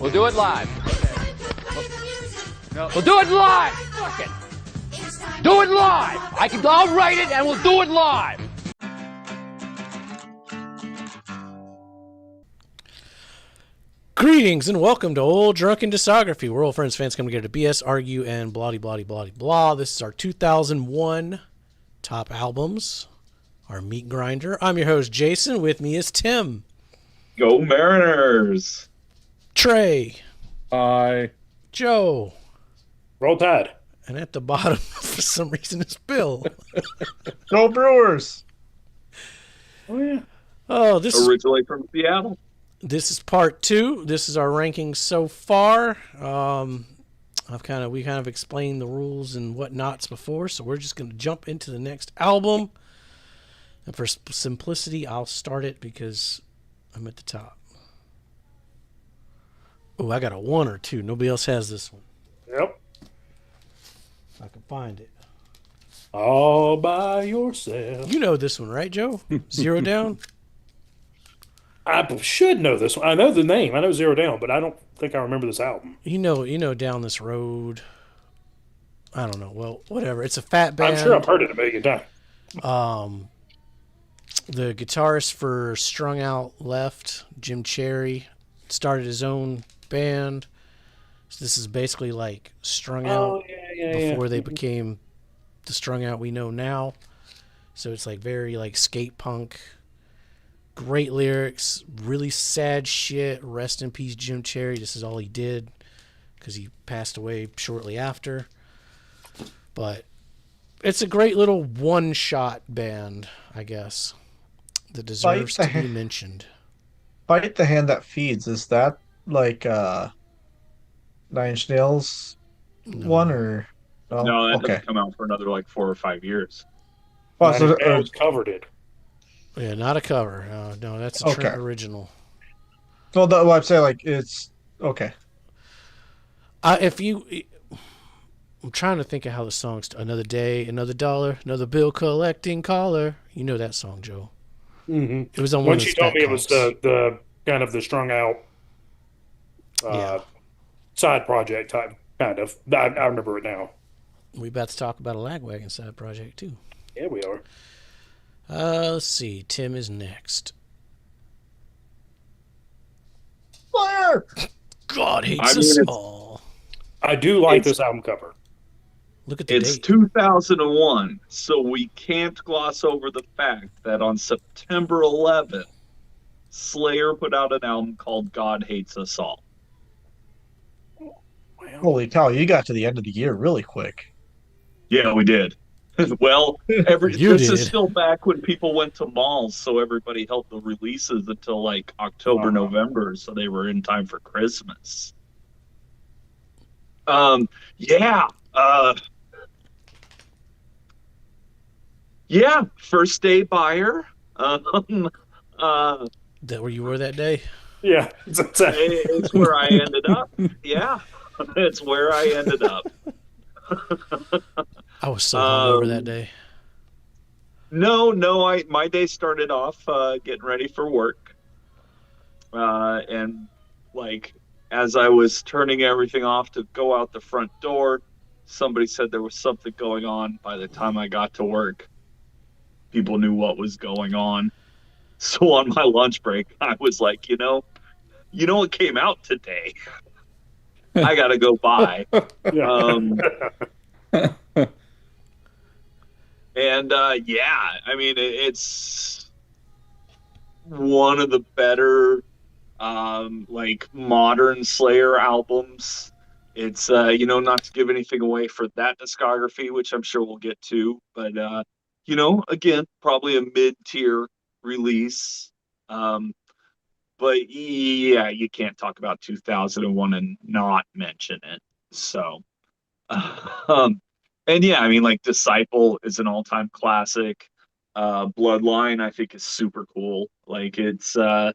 We'll do it live. No. We'll do it live. Fuck it. Do it live. I'll write it and we'll do it live. Greetings and welcome to Old Drunken Discography, where old friends, fans come together to BS, argue, and blah, blah, blah, blah. This is our 2001 top albums, our meat grinder. I'm your host, Jason. With me is Tim. Go Mariners! Trey. Hi. Joe. Roll Tide. And at the bottom, for some reason, is Bill. Go Brewers! Oh, yeah. Oh, this Originally from Seattle. This is part 2. This is our rankings so far. We kind of explained the rules and whatnots before, so we're just going to jump into the next album. And for simplicity, I'll start it because I'm at the top. Oh, I got a 1 or 2. Nobody else has this one. Yep. If I can find it. All by yourself. You know this one, right, Joe? Zero Down? I should know this one. I know the name. I know Zero Down, but I don't think I remember this album. You know Down This Road. I don't know. Well, whatever. It's a fat band. I'm sure I've heard it a million times. The guitarist for Strung Out left, Jim Cherry, started his own band. So this is basically like Strung Out before they became the Strung Out we know now. So it's like very like skate punk. Great lyrics, really sad shit. Rest in peace, Jim Cherry. This is all he did because he passed away shortly after. But it's a great little one-shot band, I guess, that deserves to be mentioned. Bite the Hand That Feeds. Is that like Nine Inch Nails one or No, that doesn't come out for another like 4 or 5 years. Oh, Nine so, Inch Nails covered it. Yeah, not a cover. No, that's a Trent original. well, I'd say like it's okay. I'm trying to think of how the song's Another Day, Another Dollar, Another Bill Collecting Caller. You know that song, Joe. Mm-hmm. It was on when one of she the told me it comps. was the kind of the Strung Out side project type, kind of. I remember it now. We about to talk about a Lagwagon side project, too. Yeah, we are. Let's see. Tim is next. Fire! God hates us all. I do like this album cover. Look at the It's date. 2001, so we can't gloss over the fact that on September 11th, Slayer put out an album called God Hates Us All. Holy cow! You got to the end of the year really quick. Yeah, we did. Well, You this is did. still back when people went to malls, so everybody held the releases until like October, November, so they were in time for Christmas. First day buyer. That where you were that day? Yeah. It's where I ended up. Yeah, it's where I ended up. I was so hungover that day. No, my day started off getting ready for work, and like as I was turning everything off to go out the front door, somebody said there was something going on. By the time I got to work, people knew what was going on. So on my lunch break, I was like, you know what came out today? I gotta go buy. And I mean, it's one of the better like modern Slayer albums. It's not to give anything away for that discography, which I'm sure we'll get to, but again, probably a mid-tier release. But yeah, you can't talk about 2001 and not mention it. So and yeah, I mean, like Disciple is an all-time classic. Bloodline, I think, is super cool. Like it's I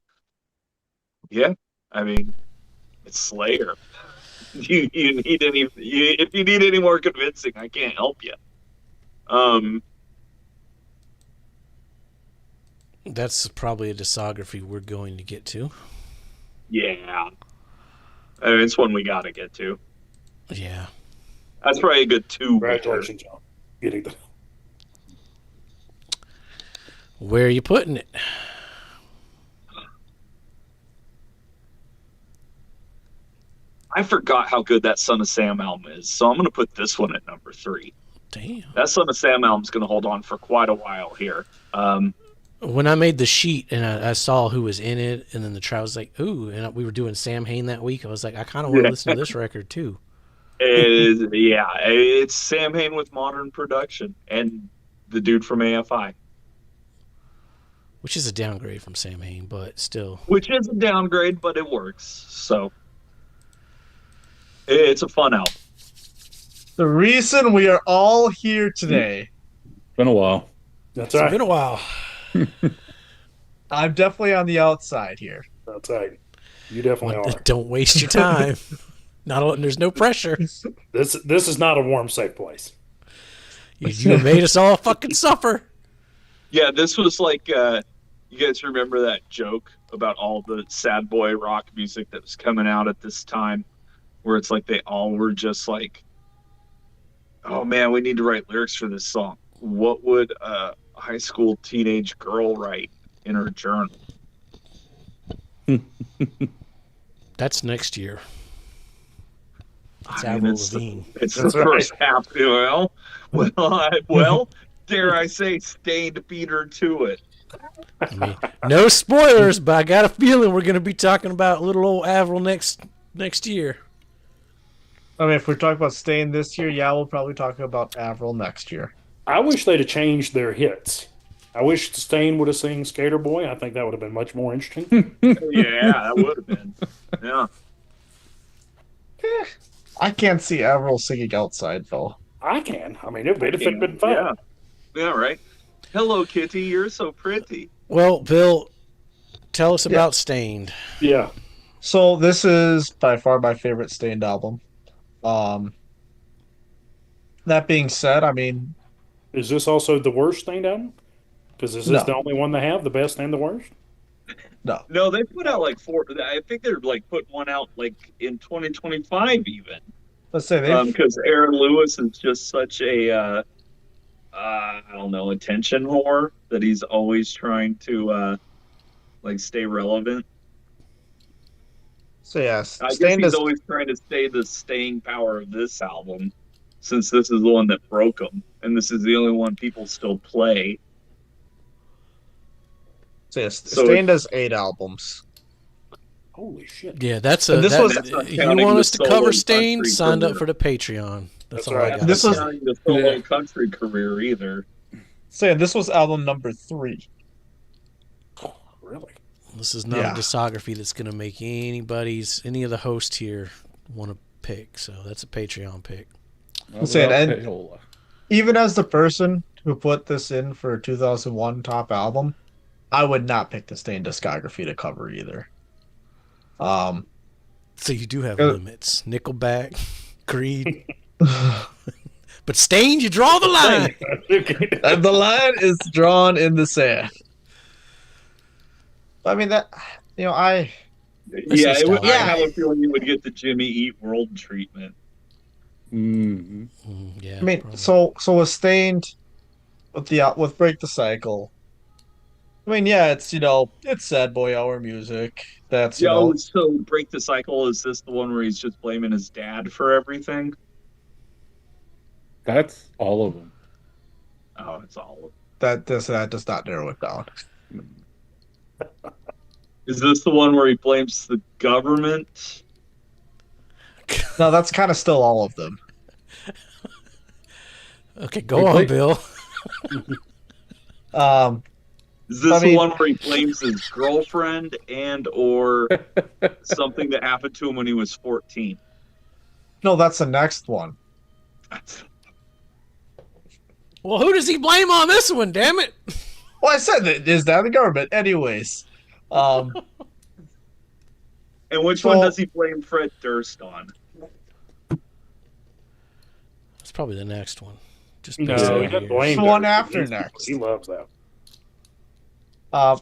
mean, it's Slayer. If you need any more convincing, I can't help you. That's probably a discography we're going to get to. Yeah. I mean, it's one we got to get to. Yeah. That's probably a good 2. Congratulations on getting the. Where are you putting it? I forgot how good that Son of Sam album is, so I'm going to put this one at number 3. Damn. That Son of Sam album's going to hold on for quite a while here. When I made the sheet and I saw who was in it, and then the trial was like, ooh, and we were doing Sam Hain that week, I was like, I kind of want to listen to this record too. It's Sam Hain with modern production and the dude from AFI. Which is a downgrade from Sam Hain, but still. Which is a downgrade, but it works. So it's a fun album. The reason we are all here today. Been a while. That's It's right. been a while. I'm definitely on the outside here. That's right. You definitely are. Don't waste your time. There's no pressure. This is not a warm, safe place. You made us all fucking suffer. Yeah, this was like, you guys remember that joke about all the sad boy rock music that was coming out at this time, where it's like they all were just like, oh man, we need to write lyrics for this song. What would a high school teenage girl write in her journal? That's next year. It's I mean, Avril it's Lavigne. It's That's the first half. Well, dare I say, Stained beat her to it. I mean, no spoilers, but I got a feeling we're going to be talking about little old Avril next year. I mean, if we're talking about staying this year, yeah, we'll probably talk about Avril next year. I wish they'd have changed their hits. I wish Stain would have sung Skater Boy. I think that would have been much more interesting. Yeah, that would have been. Yeah. I can't see Avril singing outside, though. I can. I mean, it'd have been fun. Yeah. Yeah, right. Hello, Kitty. You're so pretty. Well, Bill, tell us about Stained. Yeah. So this is by far my favorite Stained album. That being said, I mean, Is this also the worst Stained album? Because is this No. the only one they have, the best and the worst? no. No, they put out like 4. I think they're like putting one out like in 2025 even. Let's say they. Because Aaron Lewis is just such a, I don't know, attention whore that he's always trying to like stay relevant. So yes, I guess Stained he's is. always trying to stay the staying power of this album, since this is the one that broke him, and this is the only one people still play. So yes, So Stained has 8 albums. Holy shit. Yeah, that's And this was- That's not you counting want the us to solo cover Stained? country Signed up career. for the Patreon. That's That's all right. I got. This That's was- not counting the solo Yeah. country career either. So this was album number 3. Really? This is not Yeah. a discography that's going to make any of the hosts here want to pick. So that's a Patreon pick. Not saying, without and- payola. Even as the person who put this in for a 2001 top album, I would not pick the Stained discography to cover either. So you do have Uh, limits. Nickelback, Creed. But Stained, you draw the line. And the line is drawn in the sand. I mean that, I Yeah, I Yeah. have a feeling you would get the Jimmy Eat World treatment. Mm-hmm. Yeah. I mean, probably. so with Stained, with Break the Cycle. I mean, yeah, it's it's sad boy hour music. That's Yeah, so Break the Cycle, is this the one where he's just blaming his dad for everything? That's all of them. Oh, it's all. that does not narrow it down. Is this the one where he blames the government? No, that's kind of still all of them. Okay, go on, Bill. Is this I the mean- one where he blames his girlfriend and or something that happened to him when he was 14? No, that's the next one. Well, who does he blame on this one? Damn it! Well, I said that is that the government, anyways. And which one does he blame Fred Durst on? That's probably the next one. Just No, based on he the doesn't years. blame The one Dirk. after He's- next. He loves that.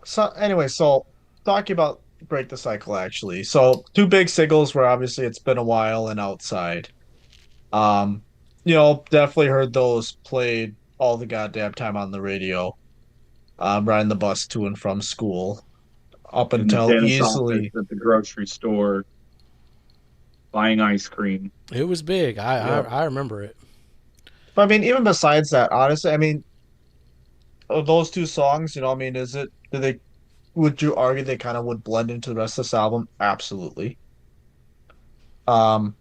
So anyway, talking about Break the Cycle, actually. So two big singles were obviously It's Been a While and Outside. Um, definitely heard those played all the goddamn time on the radio. Riding the bus to and from school up In the until dentist office easily. at the grocery store, buying ice cream. It was big. Yeah. I remember it. But I mean, even besides that, honestly, I mean, those two songs, I mean, would you argue they kind of would blend into the rest of this album? Absolutely. Um,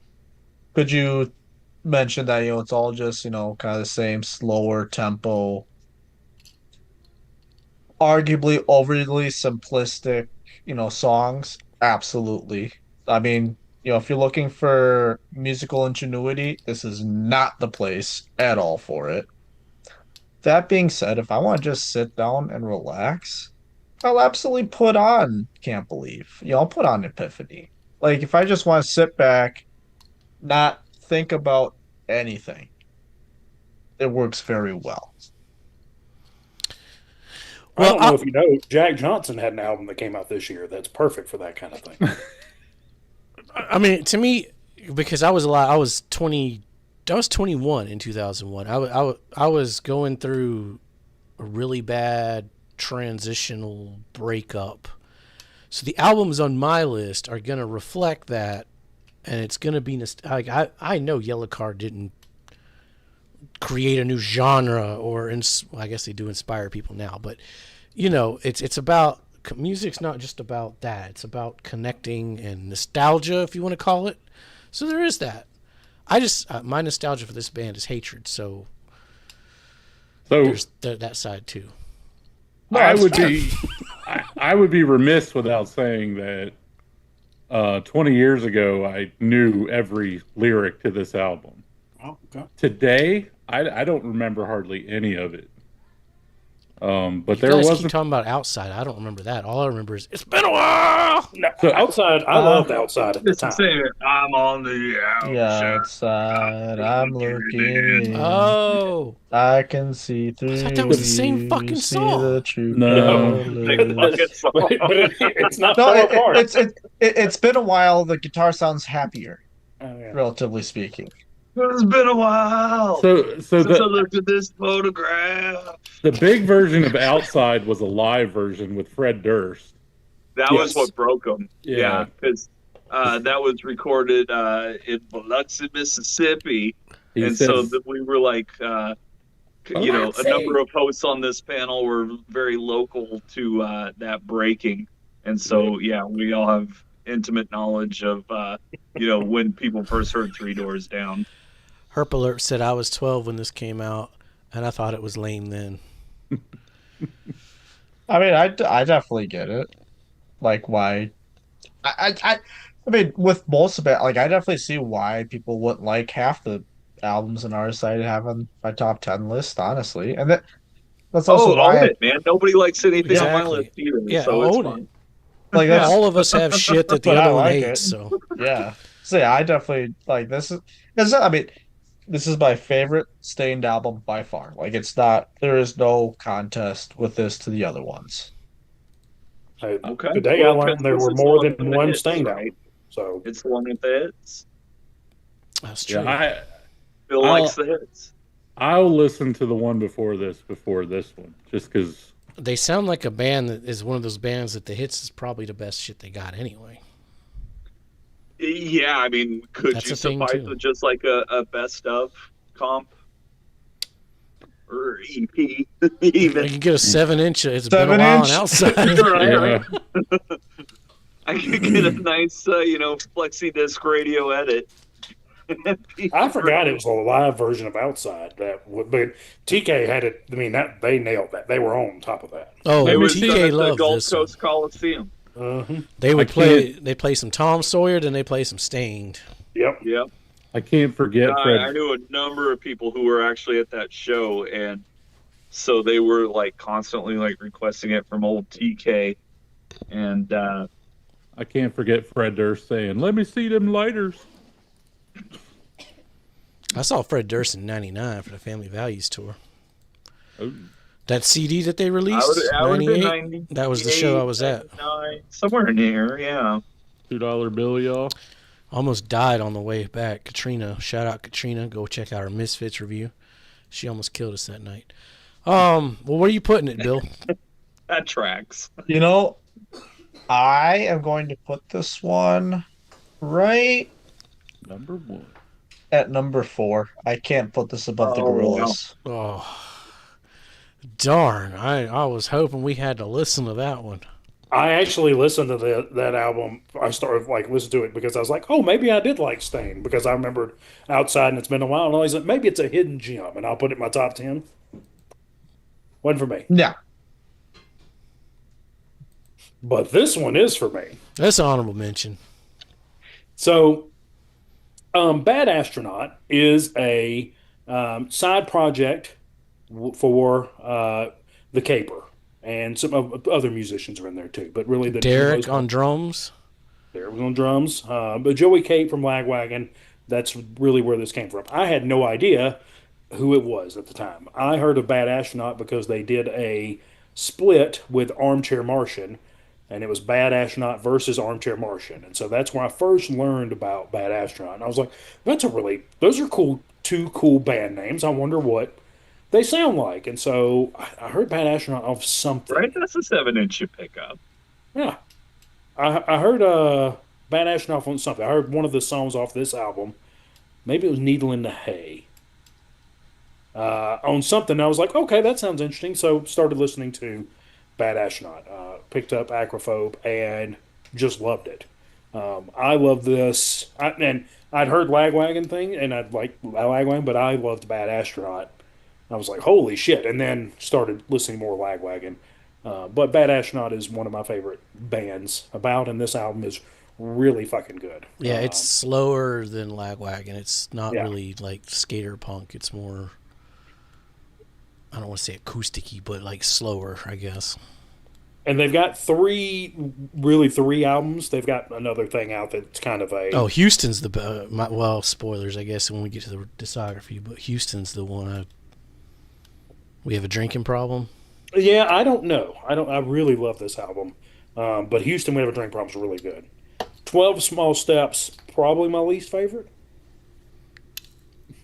could you mention that, it's all just, kind of the same slower tempo, arguably overly simplistic, songs? Absolutely. I mean, if you're looking for musical ingenuity, this is not the place at all for it. That being said, if I want to just sit down and relax, I'll absolutely put on Can't Believe. I'll put on Epiphany. Like, if I just want to sit back, not think about anything, it works very well. I don't know if you know, Jack Johnson had an album that came out this year that's perfect for that kind of thing. I mean, to me, because I was 21 in 2001. I was going through a really bad transitional breakup. So the albums on my list are going to reflect that, and it's going to be like I know Yellowcard didn't create a new genre, or I guess they do inspire people now, but it's about music's not just about that. It's about connecting and nostalgia, if you want to call it. So there is that. I just my nostalgia for this band is hatred, so there's that side too. No, I would be remiss without saying that 20 years ago I knew every lyric to this album. Oh, okay. Today I don't remember hardly any of it. But You there guys was keep talking about Outside. I don't remember that. All I remember is It's Been a While. No, Outside, I loved Outside at the time. I'm on the outside, I'm looking in. Oh, I can see through. I thought that was the same you, fucking see song. the true No. colors. But it's not No, far apart. it's been a while. The guitar sounds happier, Oh, yeah. relatively speaking. It's been a while so since I looked at this photograph. the big version of Outside was a live version with Fred Durst. That was what broke them. Yeah. Because that was recorded in Biloxi, Mississippi. So We were like, a number of hosts on this panel were very local to that breaking. And so, we all have intimate knowledge of, when people first heard Three Doors Down. Herp Alert said I was 12 when this came out, and I thought it was lame then. I mean, I definitely get it. Like, why? I mean, with most of it, like, I definitely see why people wouldn't like half the albums on our side having my top 10 list, honestly. And that's also why own it, man. Nobody likes anything on my Exactly. list either. Yeah, so it's own fine. it. like that's All of us have shit that the But I other one like hates. it. So yeah. So yeah, I definitely like this I mean, this is my favorite Stained album by far. Like, there is no contest with this to the other ones. Okay. Today I Well, learned there this were is more one than of the one hits, Stained right? album. So It's the one with the hits. that's true. yeah, Bill likes the hits. I'll listen to the one before this one, just because. They sound like a band that is one of those bands that the hits is probably the best shit they got anyway. Yeah, I mean, could That's you a thing, suffice too. with just like a best of comp or EP? You Even can get a 7-inch. It's been a 7-inch? while on Outside. right? Yeah. I could get a nice, flexi disc radio edit. I forgot it was a live version of Outside. But TK had it. I mean, they nailed that. They were on top of that. Oh, It was done TK at the loved Gulf this one. Coast Coliseum. They would I play. can't- They play some Tom Sawyer, then they play some Stained. Yep. Yep. I can't forget Fred. I knew a number of people who were actually at that show, and so they were like constantly like requesting it from old TK, and I can't forget Fred Durst saying, "Let me see them lighters." I saw Fred Durst in '99 for the Family Values tour. Oh. That CD that they released, I would have been 98. 90. That was the show I was at. Somewhere near, yeah. $2 bill, y'all. Almost died on the way back. Katrina, shout out Katrina. Go check out our Misfits review. She almost killed us that night. Well, where are you putting it, Bill? That tracks. You know, I am going to put this one right Number 1. at number 4. I can't put this above the Gorillas. Oh, darn. I was hoping we had to listen to that one. I actually listened to that album. I started listening to it because I was like, oh, maybe I did like Stain because I remembered Outside and it's been a while. And I was like, maybe it's a hidden gem, and I'll put it in my top 10. Wasn't for me. Yeah. But this one is for me. That's an honorable mention. So, Bad Astronaut is a side project for the Caper. And some other musicians are in there too, but really Derek on drums. Derek was on drums, but Joey Cape from Lagwagon. That's really where this came from. I had no idea who it was at the time. I heard of Bad Astronaut because they did a split with Armchair Martian, and it was Bad Astronaut versus Armchair Martian, and so that's where I first learned about Bad Astronaut. And I was like, those are cool, 2 cool band names. I wonder what they sound like. And so I heard Bad Astronaut off something. Right, that's a 7-inch you pick up. Yeah. I heard Bad Astronaut on something. I heard one of the songs off this album. Maybe it was Needle in the Hay. On something. I was like, okay, that sounds interesting. So started listening to Bad Astronaut. Picked up Acrophobe and just loved it. I love this. And I'd heard Lagwagon thing, and I'd like Lagwagon, but I loved Bad Astronaut. I was like, holy shit, and then started listening more Lagwagon. But Bad Astronaut is one of my favorite bands about, and this album is really fucking good. Yeah, it's slower than Lagwagon. It's not really like skater punk. It's more, I don't want to say acousticy, but like slower, I guess. And they've got 3 albums. They've got another thing out that's kind of a... Oh, Houston's the... well, spoilers, I guess, when we get to the discography, but Houston's the one we have a drinking problem. Yeah, I don't know. I really love this album. But Houston, We Have a Drinking Problem is really good. 12 Small Steps, probably my least favorite.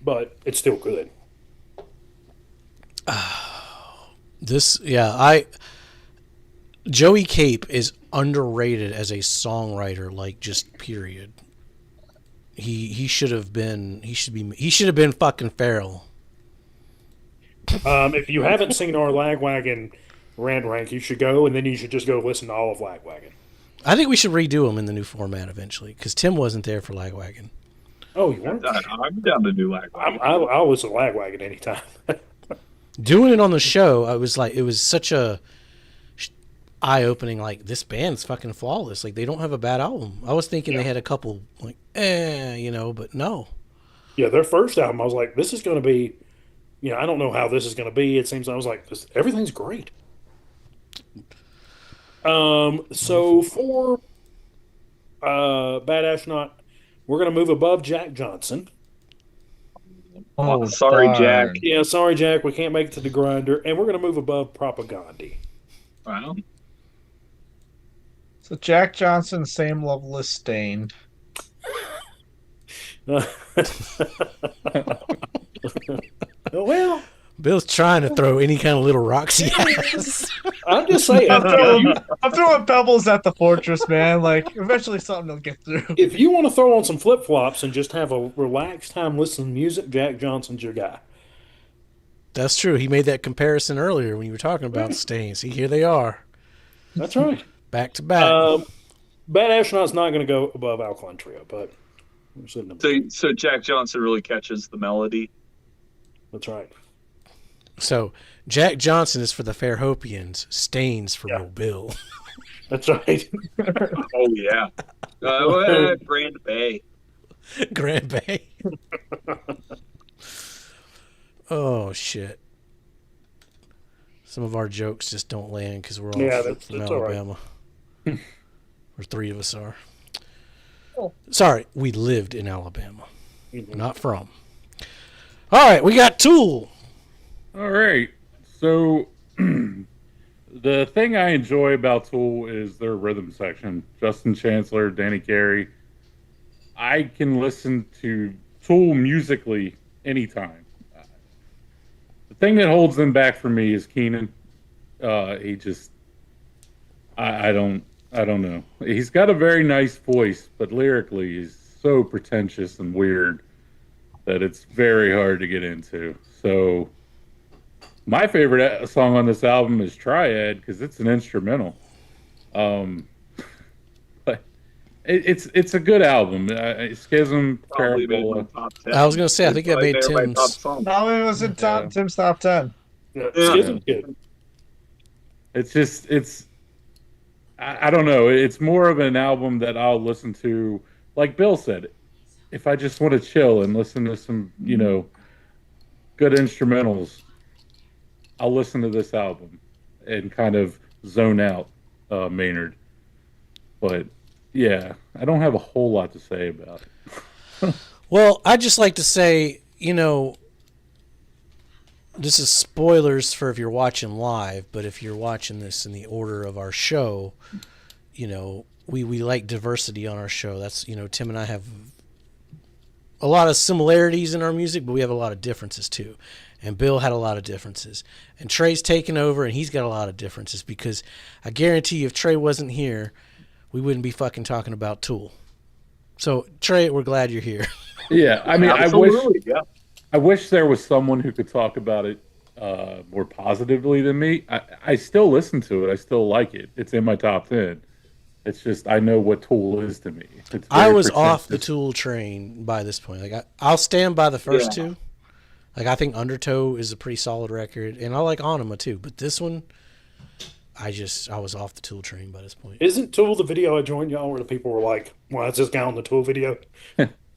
But it's still good. Joey Cape is underrated as a songwriter, like, just period. He should have been fucking Farrell. If you haven't seen our Lagwagon Rant Rank, you should go, and then you should just go listen to all of Lagwagon. I think we should redo them in the new format eventually, because Tim wasn't there for Lagwagon. Oh, you weren't? I'm down to do Lagwagon. I'll listen to Lagwagon anytime. Doing it on the show, it was such a eye-opening, like, this band's fucking flawless. Like, they don't have a bad album. I was thinking they had a couple, like, but no. Yeah, their first album, I was like, this is going to be, I don't know how this is going to be. It seems, I was like, everything's great. So for Bad Astronaut, we're going to move above Jack Johnson. Oh, sorry, darn. Jack. Yeah, sorry, Jack. We can't make it to the grinder. And we're going to move above Propaganda. Wow. So Jack Johnson, same level as Stain. Well, Bill's trying to throw any kind of little rocks he has. I'm just saying. I'm throwing pebbles at the fortress, man. Like, eventually something will get through. If you want to throw on some flip-flops and just have a relaxed time listening to music, Jack Johnson's your guy. That's true. He made that comparison earlier when you were talking about Stain. See, here they are. That's right. Back to back. Bad Astronaut's not going to go above Alkaline Trio, but we're sitting above. So Jack Johnson really catches the melody. That's right. So Jack Johnson is for the Fairhopians. Stain's for Mobile. That's right. Oh yeah. Grand Bay. Grand Bay. Oh shit. Some of our jokes just don't land because we're all from Alabama. Right. Or 3 of us are. Oh. Sorry, we lived in Alabama. Mm-hmm. Not from. All right, we got Tool. All right. So The thing I enjoy about Tool is their rhythm section. Justin Chancellor, Danny Carey. I can listen to Tool musically anytime. The thing that holds them back for me is Keenan. He just, I don't know. He's got a very nice voice, but lyrically, he's so pretentious and weird that it's very hard to get into. So, my favorite song on this album is Triad because it's an instrumental. But it's a good album. Schism, Probably made my Parabola. top 10. I was gonna say I think I Probably made there my Tim's. top song. No, it was in Tim's top 10. Yeah, Yeah. Schism's good. I don't know. It's more of an album that I'll listen to, like Bill said, if I just want to chill and listen to some, good instrumentals. I'll listen to this album and kind of zone out Maynard. But yeah, I don't have a whole lot to say about it. Well, I'd just like to say, this is spoilers for if you're watching live, but if you're watching this in the order of our show, we like diversity on our show. That's, Tim and I have a lot of similarities in our music, but we have a lot of differences too. And Bill had a lot of differences. And Trey's taken over, and he's got a lot of differences because I guarantee you if Trey wasn't here, we wouldn't be fucking talking about Tool. So, Trey, we're glad you're here. Yeah, I mean, Absolutely, I wish there was someone who could talk about it more positively than me. I still listen to it. I still like it. It's in my top 10. It's just I know what Tool is to me. I was off the Tool train by this point. Like I'll stand by the first two. Like I think Undertow is a pretty solid record, and I like Anima too. But this one, I was off the Tool train by this point. Isn't Tool the video I joined y'all where the people were like, "Why is this guy on the Tool video?"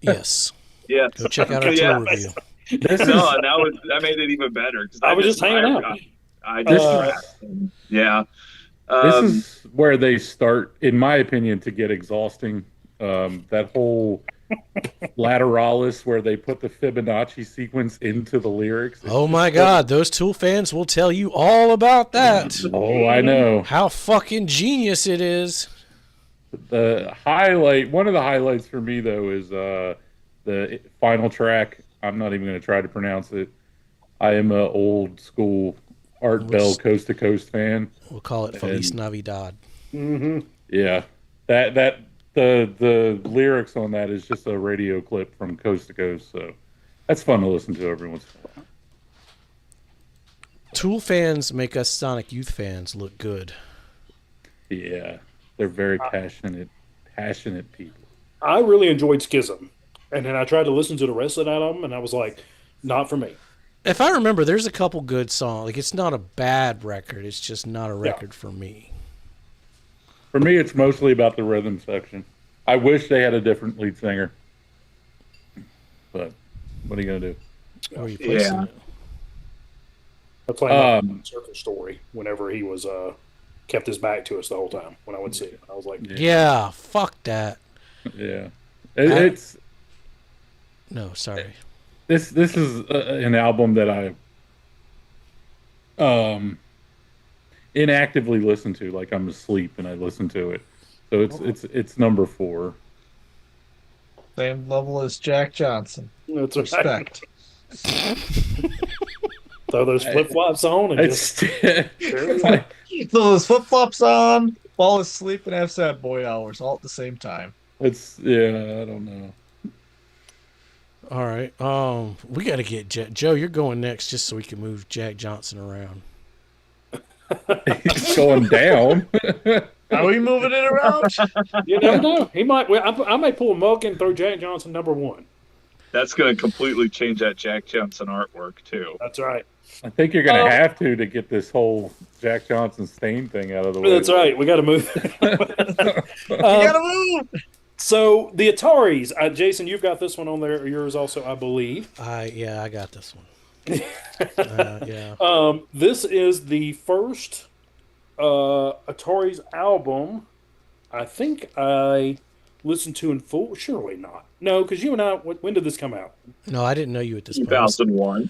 Yes. Yeah. Go check out our Tool review. That made it even better. I was just hanging out. Yeah. This is where they start, in my opinion, to get exhausting. That whole lateralis where they put the Fibonacci sequence into the lyrics. Oh my God, those Tool fans will tell you all about that. Oh, I know. How fucking genius it is. One of the highlights for me, though, is the final track. I'm not even going to try to pronounce it. I am an old school Art Bell Coast to Coast fan. We'll call it Feliz Navidad. Mm-hmm. Yeah, the lyrics on that is just a radio clip from Coast to Coast, so that's fun to listen to every once in a while. Tool fans make us Sonic Youth fans look good. Yeah, they're very passionate people. I really enjoyed Schism, and then I tried to listen to the rest of that album, and I was like, not for me. If I remember, there's a couple good songs. Like, it's not a bad record. It's just not a record for me. For me, it's mostly about the rhythm section. I wish they had a different lead singer. But what are you going to do? Where are you placing it? That's like Circle Story whenever he was kept his back to us the whole time when I would see it. I was like, yeah, fuck that. Yeah. No, sorry. This is an album that I inactively listen to, like I'm asleep and I listen to it. So it's number 4. Same level as Jack Johnson. that's Respect. Throw those flip flops on and just Throw those flip flops on, fall asleep, and have sad boy hours all at the same time. I don't know. All right. We got to get Joe. You're going next, just so we can move Jack Johnson around. He's going down. Are we moving it around? You never know. He might. I may pull a Mulk and throw Jack Johnson number 1. That's going to completely change that Jack Johnson artwork too. That's right. I think you're going to have to get this whole Jack Johnson stain thing out of the way. That's right. We got to move. We gotta move. So the Ataris, Jason, you've got this one on there. Yours also, I believe. I got this one. This is the first Ataris album I think I listened to in full. Surely not. No, because you and I. When did this come out? No, I didn't know you at this point. 2001.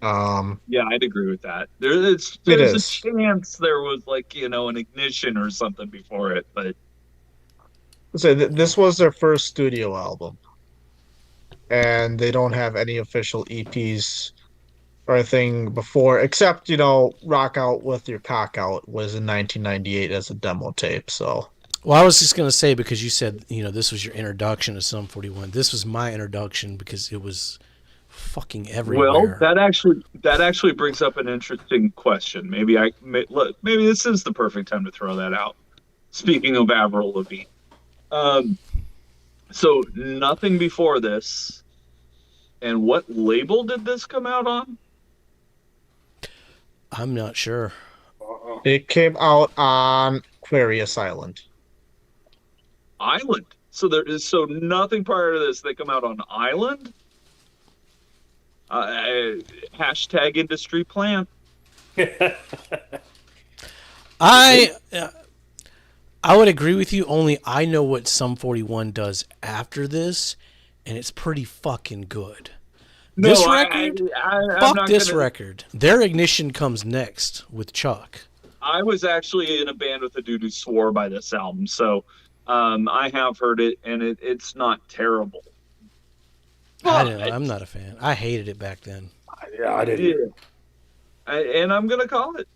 Yeah, I'd agree with that. It There's a is. chance there was like, an ignition or something before it, but So this was their first studio album, and they don't have any official EPs or anything before, except "Rock Out with Your Cock Out" was in 1998 as a demo tape. So, Well, I was just gonna say because you said this was your introduction to Sum 41. This was my introduction because it was fucking well, everywhere. that actually brings up an interesting question. Maybe this is the perfect time to throw that out. Speaking of Avril Lavigne, um, so nothing before this, and what label did this come out on? I'm not sure. it came out on Aquarius Island. Island. So nothing prior to this. They come out on Island. Hashtag industry plant. I would agree with you. Only I know what Sum 41 does after this, and it's pretty fucking good. No, This record, I'm fuck not this gonna. record. Their Ignition comes next with Chuck. I was actually in a band with a dude who swore by this album, so I have heard it, and it's not terrible. I'm not a fan. I hated it back then. Yeah, I didn't. Yeah. And I'm gonna call it.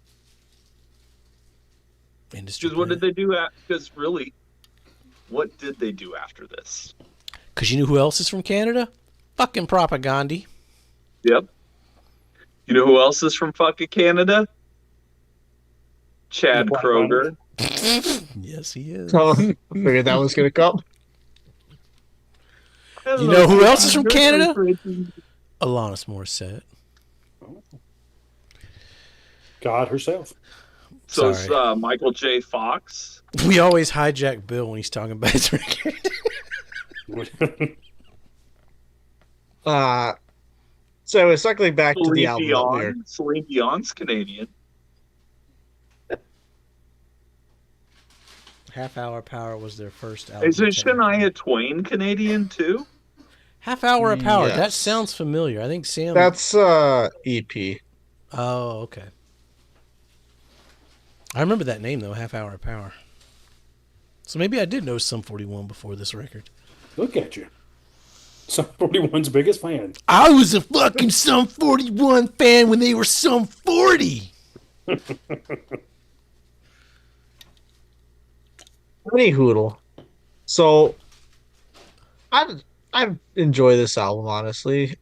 Industry. Because what did they do? Because really, what did they do after this? Because you know who else is from Canada? Fucking Propaganda. Yep. You know who else is from fucking Canada? Chad Kroger. Yes, he is. So I figured that was gonna come. You know who else is from Canada? Alanis Morissette. God herself. So it's Sorry. Michael J. Fox. We always hijack Bill when he's talking about his record. So circling back to the album that we were. Celine Dion's Canadian. Half Hour Power was their first album. Isn't Shania Twain Canadian too? Half Hour of Power. Yes. That sounds familiar. I think Sam. That's EP. Oh, okay. I remember that name though. Half Hour of Power. So maybe I did know Sum 41 before this record. Look at you. Sum 41's biggest fan. I was a fucking Sum 41 fan when they were Sum 40. Any hoodle. So I enjoy this album honestly.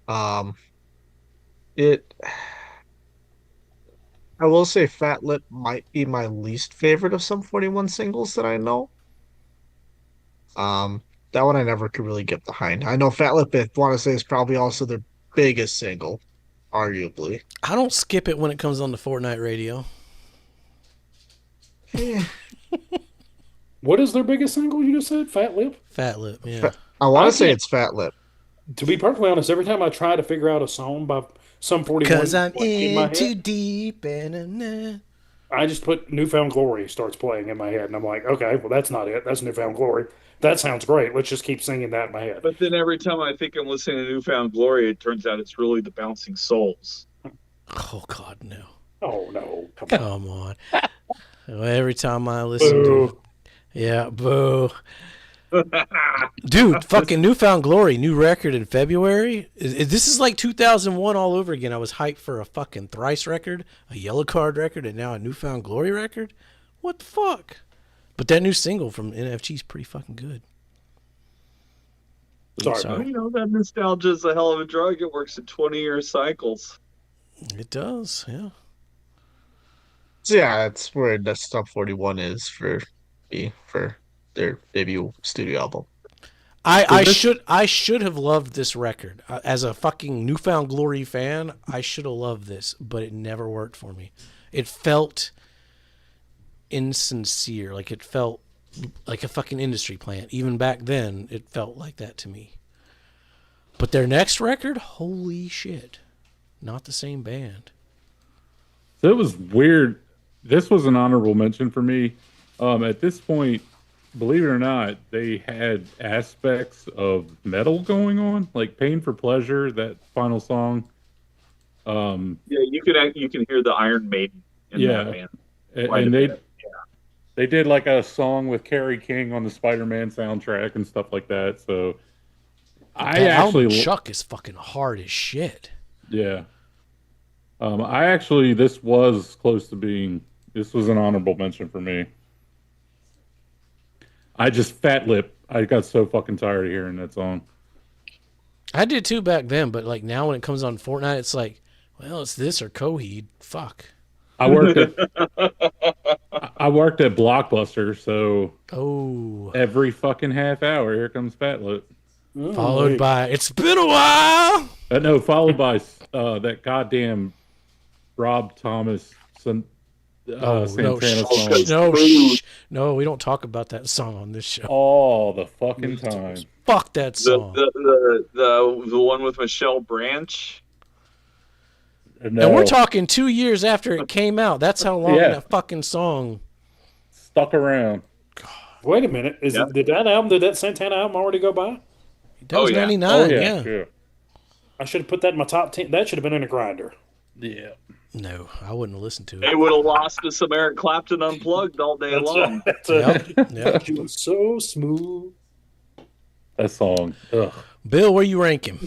It I will say Fat Lip might be my least favorite of some 41 singles that I know. That one I never could really get behind. I know Fat Lip, I want to say, is probably also their biggest single, arguably. I don't skip it when it comes on the Fortnite radio. What is their biggest single you just said? Fat Lip? Fat Lip, yeah. I want I to say can't- it's Fat Lip. To be perfectly honest, every time I try to figure out a song by Sum 41, Because I'm like, in my in too head, deep and I just put Newfound Glory starts playing in my head, and I'm like, okay, well, that's not it. That's Newfound Glory. That sounds great. Let's just keep singing that in my head. But then every time I think I'm listening to Newfound Glory, it turns out it's really the Bouncing Souls. oh god, no. Oh, no. Come on. Well, every time I listen to yeah, boo. Dude, fucking Newfound Glory, new record in February. This is like 2001 all over again. I was hyped for a fucking Thrice record, a Yellow Card record, and now a Newfound Glory record. What the fuck? But that new single from NFG is pretty fucking good. Sorry. You know, that nostalgia is a hell of a drug. It works in 20-year cycles. It does, yeah. So yeah, that's where the Sub 41 is for me for their debut studio album. I should have loved this record as a fucking Newfound Glory fan. I should have loved this, but it never worked for me. It felt insincere, like it felt like a fucking industry plant. Even back then, it felt like that to me. But their next record, holy shit, not the same band. So it was weird. This was an honorable mention for me. At this point, believe it or not, they had aspects of metal going on, like Pain for Pleasure, that final song. Yeah, you can hear the Iron Maiden in that band. And they did like a song with Kerry King on the Spider-Man soundtrack and stuff like that. So I That actually album Chuck is fucking hard as shit. Yeah. I actually, this was close to being, this was an honorable mention for me. I just fat lip. I got so fucking tired of hearing that song. I did too back then, but like now when it comes on Fortnite, it's like, well, it's this or Coheed. Fuck. I worked at Blockbuster, so every fucking half hour, here comes fat lip. Followed by It's Been a While. No, followed by that goddamn Rob Thomas Santana song. No, we don't talk about that song on this show. All the fucking time. Fuck that song. The one with Michelle Branch. No. And we're talking 2 years after it came out. That's how long that fucking song stuck around. God. Wait a minute. Did that Santana album already go by? That was 99, yeah. I should have put that in my top 10. That should have been in a grinder. Yeah. No, I wouldn't have listened to it. They would have lost to some Eric Clapton Unplugged all day long. Yep. She was so smooth. That song. Ugh. Bill, where you rank him?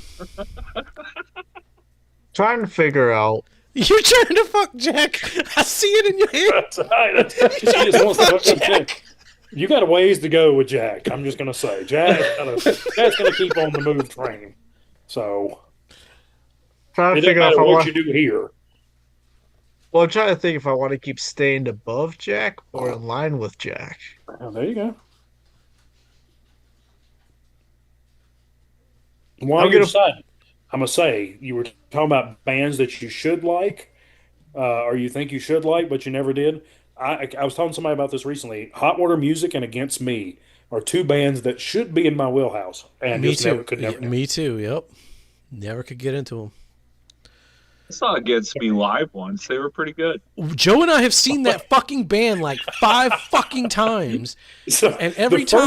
Trying to figure out. You're trying to fuck Jack. I see it in your head. You got a ways to go with Jack. I'm just gonna say, Jack's gonna keep on the move train. So, Trying to figure out what you do here. Well, I'm trying to think if I want to keep staying above Jack or in line with Jack. Oh, there you go. While you're deciding, I'm gonna say you were talking about bands that you should like, or you think you should like, but you never did. I was talking to somebody about this recently. Hot Water Music and Against Me are two bands that should be in my wheelhouse, and me too. Never could. Me too. Yep. Never could get into them. I saw Against Me live once. They were pretty good. Joe and I have seen that fucking band like 5 fucking times, and every time. The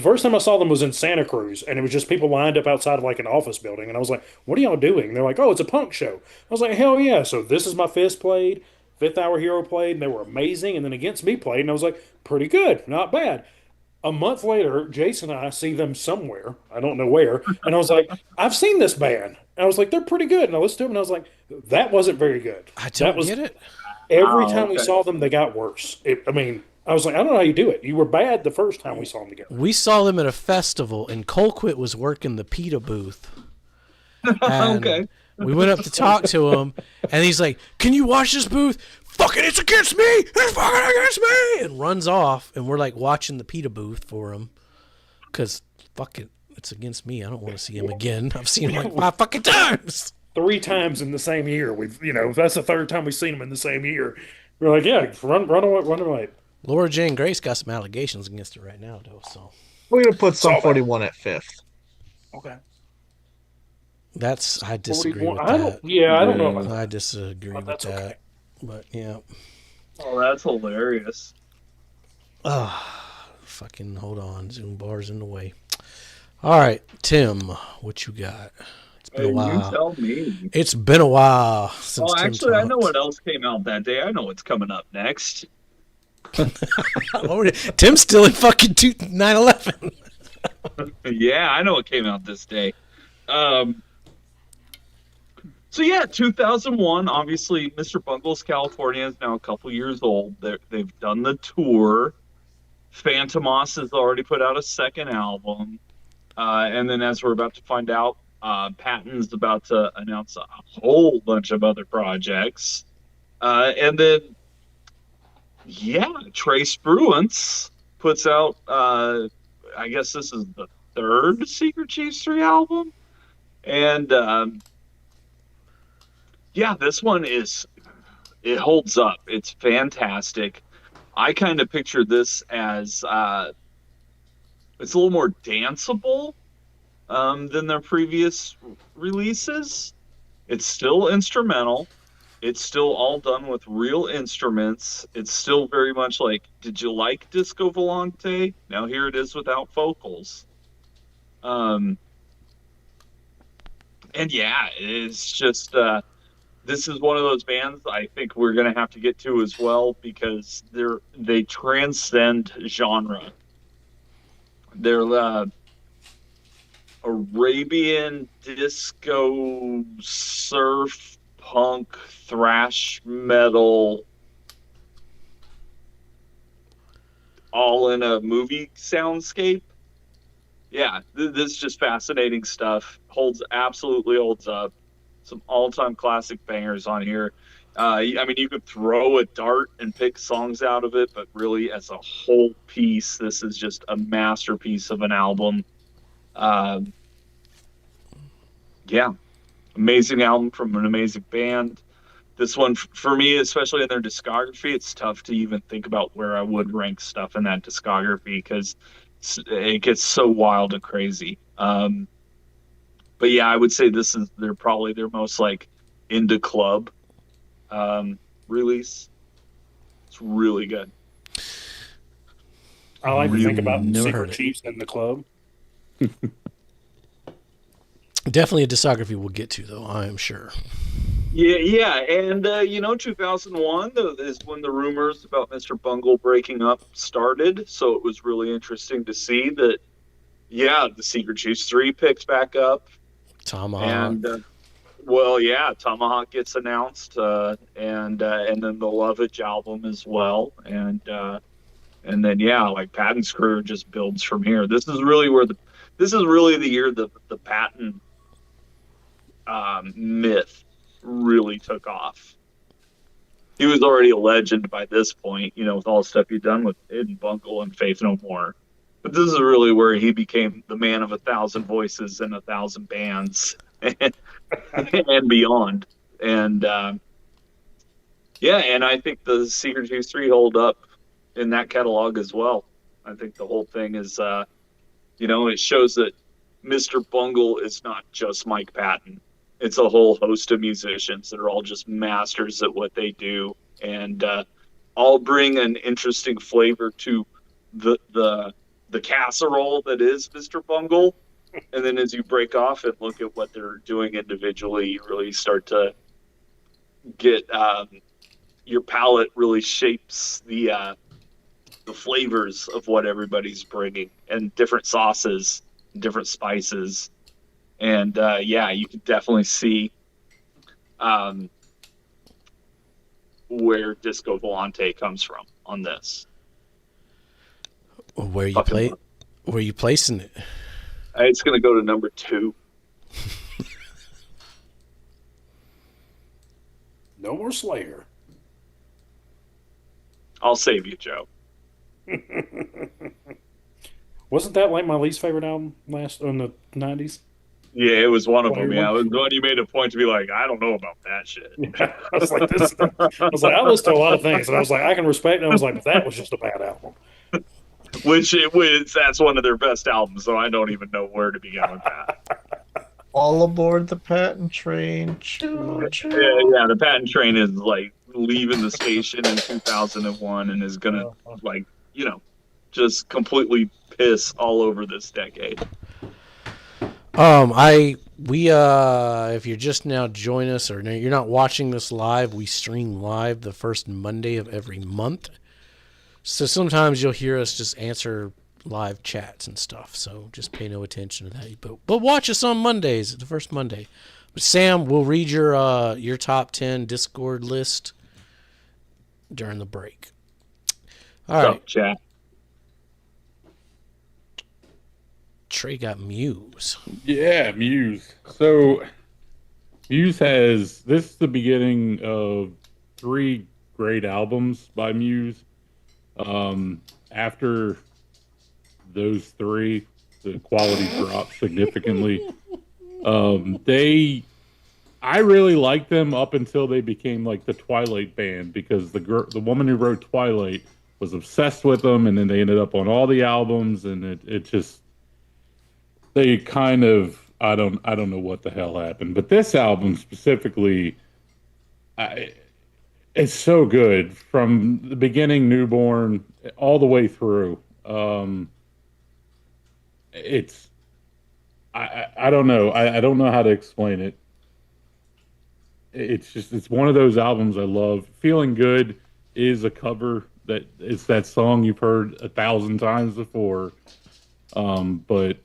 first time I saw them was in Santa Cruz, and it was just people lined up outside of like an office building, and I was like, "What are y'all doing?" And they're like, "Oh, it's a punk show." I was like, "Hell yeah!" So This Is My Fist played, Fifth Hour Hero played, and they were amazing. And then Against Me played, and I was like, "Pretty good, not bad." A month later, Jason and I see them somewhere. I don't know where. And I was like, I've seen this band. And I was like, they're pretty good. And I listened to them and I was like, that wasn't very good. I don't get it. Every time we saw them, they got worse. I was like, I don't know how you do it. You were bad the first time we saw them together. We saw them at a festival, and Colquitt was working the PETA booth. Okay. We went up to talk to him, and he's like, can you watch this booth? Fucking It's Against Me! It's fucking Against Me! And runs off, and we're like watching the PETA booth for him. Because, fuck it, it's Against Me. I don't want to see him again. I've seen him like 5 fucking times. 3 times in the same year. That's the 3rd time we've seen him in the same year. We're like, yeah, run away. Laura Jane Grace got some allegations against her right now, though. So we're gonna put Sum 41 at 5th. Okay. I disagree with that. I don't know about that. I disagree with that. Okay. But yeah. Oh, that's hilarious. Fucking hold on. Zoom bar's in the way. All right, Tim, what you got? It's been a while. You tell me. It's been a while since Tim actually, talked. I know what else came out that day. I know what's coming up next. Tim's still in fucking 9/11. Yeah, I know what came out this day. So yeah, 2001. Obviously, Mr. Bungles California is now a couple years old. They've done the tour. Phantomos has already put out a second album, and then as we're about to find out, Patton's about to announce a whole bunch of other projects, and then Trey Spruance puts out. I guess this is the 3rd Secret Chiefs 3 album, and this one it holds up. It's fantastic. I kind of picture this as it's a little more danceable than their previous releases. It's still instrumental. It's still all done with real instruments. It's still very much like, did you like Disco Volante? Now here it is without vocals. And yeah, it's just this is one of those bands I think we're gonna have to get to as well because they transcend genre. They're Arabian disco, surf, punk, thrash metal, all in a movie soundscape. Yeah, this is just fascinating stuff. Absolutely holds up. Some all-time classic bangers on here. I mean, you could throw a dart and pick songs out of it, but really, as a whole piece, this is just a masterpiece of an album. Um, yeah, amazing album from an amazing band. This one, for me, especially in their discography, it's tough to even think about where I would rank stuff in that discography because it gets so wild and crazy. But yeah, I would say they're probably their most like into club release. It's really good. I like to think Really, about never heard Secret it. Chiefs in the club. Definitely a discography we'll get to, though, I am sure. yeah, and 2001 is when the rumors about Mr. Bungle breaking up started. So it was really interesting to see that. Yeah, the Secret Chiefs 3 picks back up, Tomahawk. and well, yeah, Tomahawk gets announced, and then the Lovage album as well, and then yeah, like Patton's career just builds from here. This is really the year the Patton myth really took off. He was already a legend by this point, with all the stuff he'd done with Hidden Bungle and Faith No More. But this is really where he became the man of 1,000 voices and 1,000 bands and beyond. And yeah, and I think the Secret Juice 3 hold up in that catalog as well. I think the whole thing is, it shows that Mr. Bungle is not just Mike Patton. It's a whole host of musicians that are all just masters at what they do, and all bring an interesting flavor to the casserole that is Mr. Bungle. And then as you break off and look at what they're doing individually, you really start to get your palate really shapes the flavors of what everybody's bringing, and different sauces, different spices. And yeah, you can definitely see where Disco Volante comes from on this. Where you placing it? It's going to go to number 2. No more Slayer. I'll save you, Joe. Wasn't that like my least favorite album in the 90s? Yeah, it was one of Slayer them. Yeah, it one? was one you made a point to be like, I don't know about that shit. Yeah, I was like, I listened to a lot of things, and I was like, I can respect it. And I was like, but that was just a bad album. That's one of their best albums, so I don't even know where to begin with that. All aboard the Patton train. Choo, choo. Yeah, the Patton train is like leaving the station in 2001 and is gonna just completely piss all over this decade. If you're just now joining us or you're not watching this live, we stream live the first Monday of every month. So sometimes you'll hear us just answer live chats and stuff. So just pay no attention to that. But watch us on Mondays, the first Monday. But Sam, we'll read your top 10 Discord list during the break. All right. Chat. Trey got Muse. Yeah, Muse. So Muse this is the beginning of 3 great albums by Muse. After those 3, the quality dropped significantly. I really liked them up until they became like the Twilight band, because the woman who wrote Twilight was obsessed with them, and then they ended up on all the albums, and it just, they kind of, I don't know what the hell happened, but this album specifically, it's so good from the beginning, Newborn, all the way through. It's I don't know. I don't know how to explain it. It's one of those albums I love. Feeling Good is a cover that it's that song you've heard 1,000 times before, but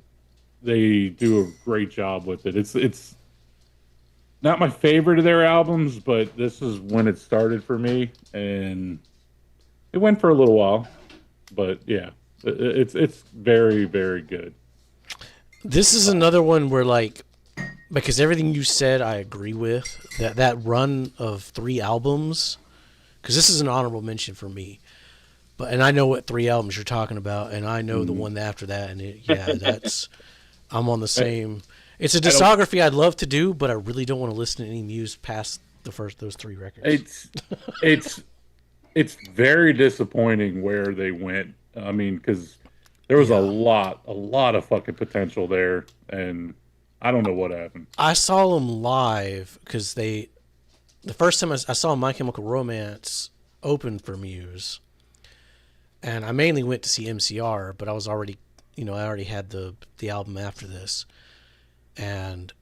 they do a great job with it. It's not my favorite of their albums, but this is when it started for me, and it went for a little while. But yeah, it's very very good. This is another one where like because everything you said I agree with. That run of 3 albums, because this is an honorable mention for me. And I know what 3 albums you're talking about, and I know the one after that, and that's I'm on the same. It's a discography I'd love to do, but I really don't want to listen to any Muse past those 3 records. It's very disappointing where they went. I mean, because there was a lot of fucking potential there, and I don't know what happened. I saw them live because the first time I saw My Chemical Romance open for Muse, and I mainly went to see MCR, but I was already, I already had the album after this, and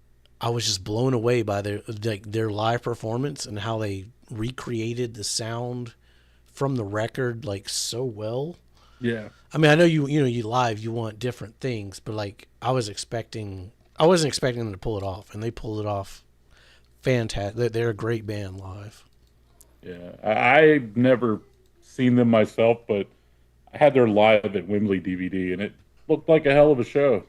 I was just blown away by their live performance and how they recreated the sound from the record like so well. Yeah. I mean, I know you live, you want different things, but like I wasn't expecting them to pull it off, and they pulled it off fantastic. They're a great band live. Yeah. I've never seen them myself, but I had their live at Wembley DVD, and it looked like a hell of a show.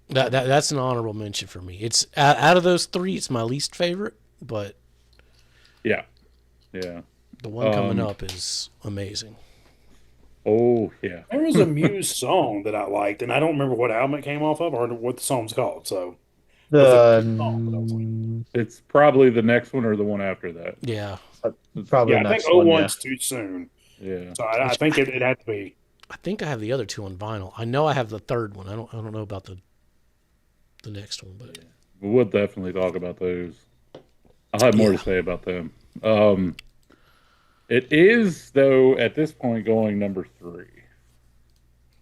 That's an honorable mention for me. It's out of those 3, it's my least favorite, but yeah. The one coming up is amazing. Oh yeah. There was a Muse song that I liked, and I don't remember what album it came off of or what the song's called. So it's probably the next one or the one after that. Yeah. Probably I next think one. 01's too soon. Yeah. So I think it had to be. I think I have the other 2 on vinyl. I know I have the 3rd one. I don't know about the next one, but We'll definitely talk about those. I'll have more to say about them. It is, though, at this point going number 3.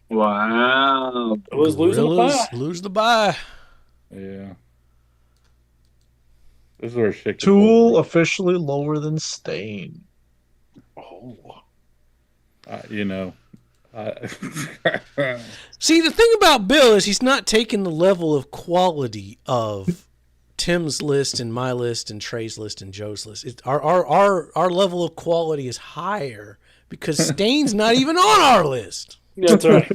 Wow. It was losing the bye. Lose the bye. Yeah. This is where shit gets Tool over. officially lower than Stain. Oh. See, the thing about Bill is he's not taking the level of quality of Tim's list and my list and Trey's list and Joe's list. Our level of quality is higher because Stain's not even on our list. Yeah, that's right.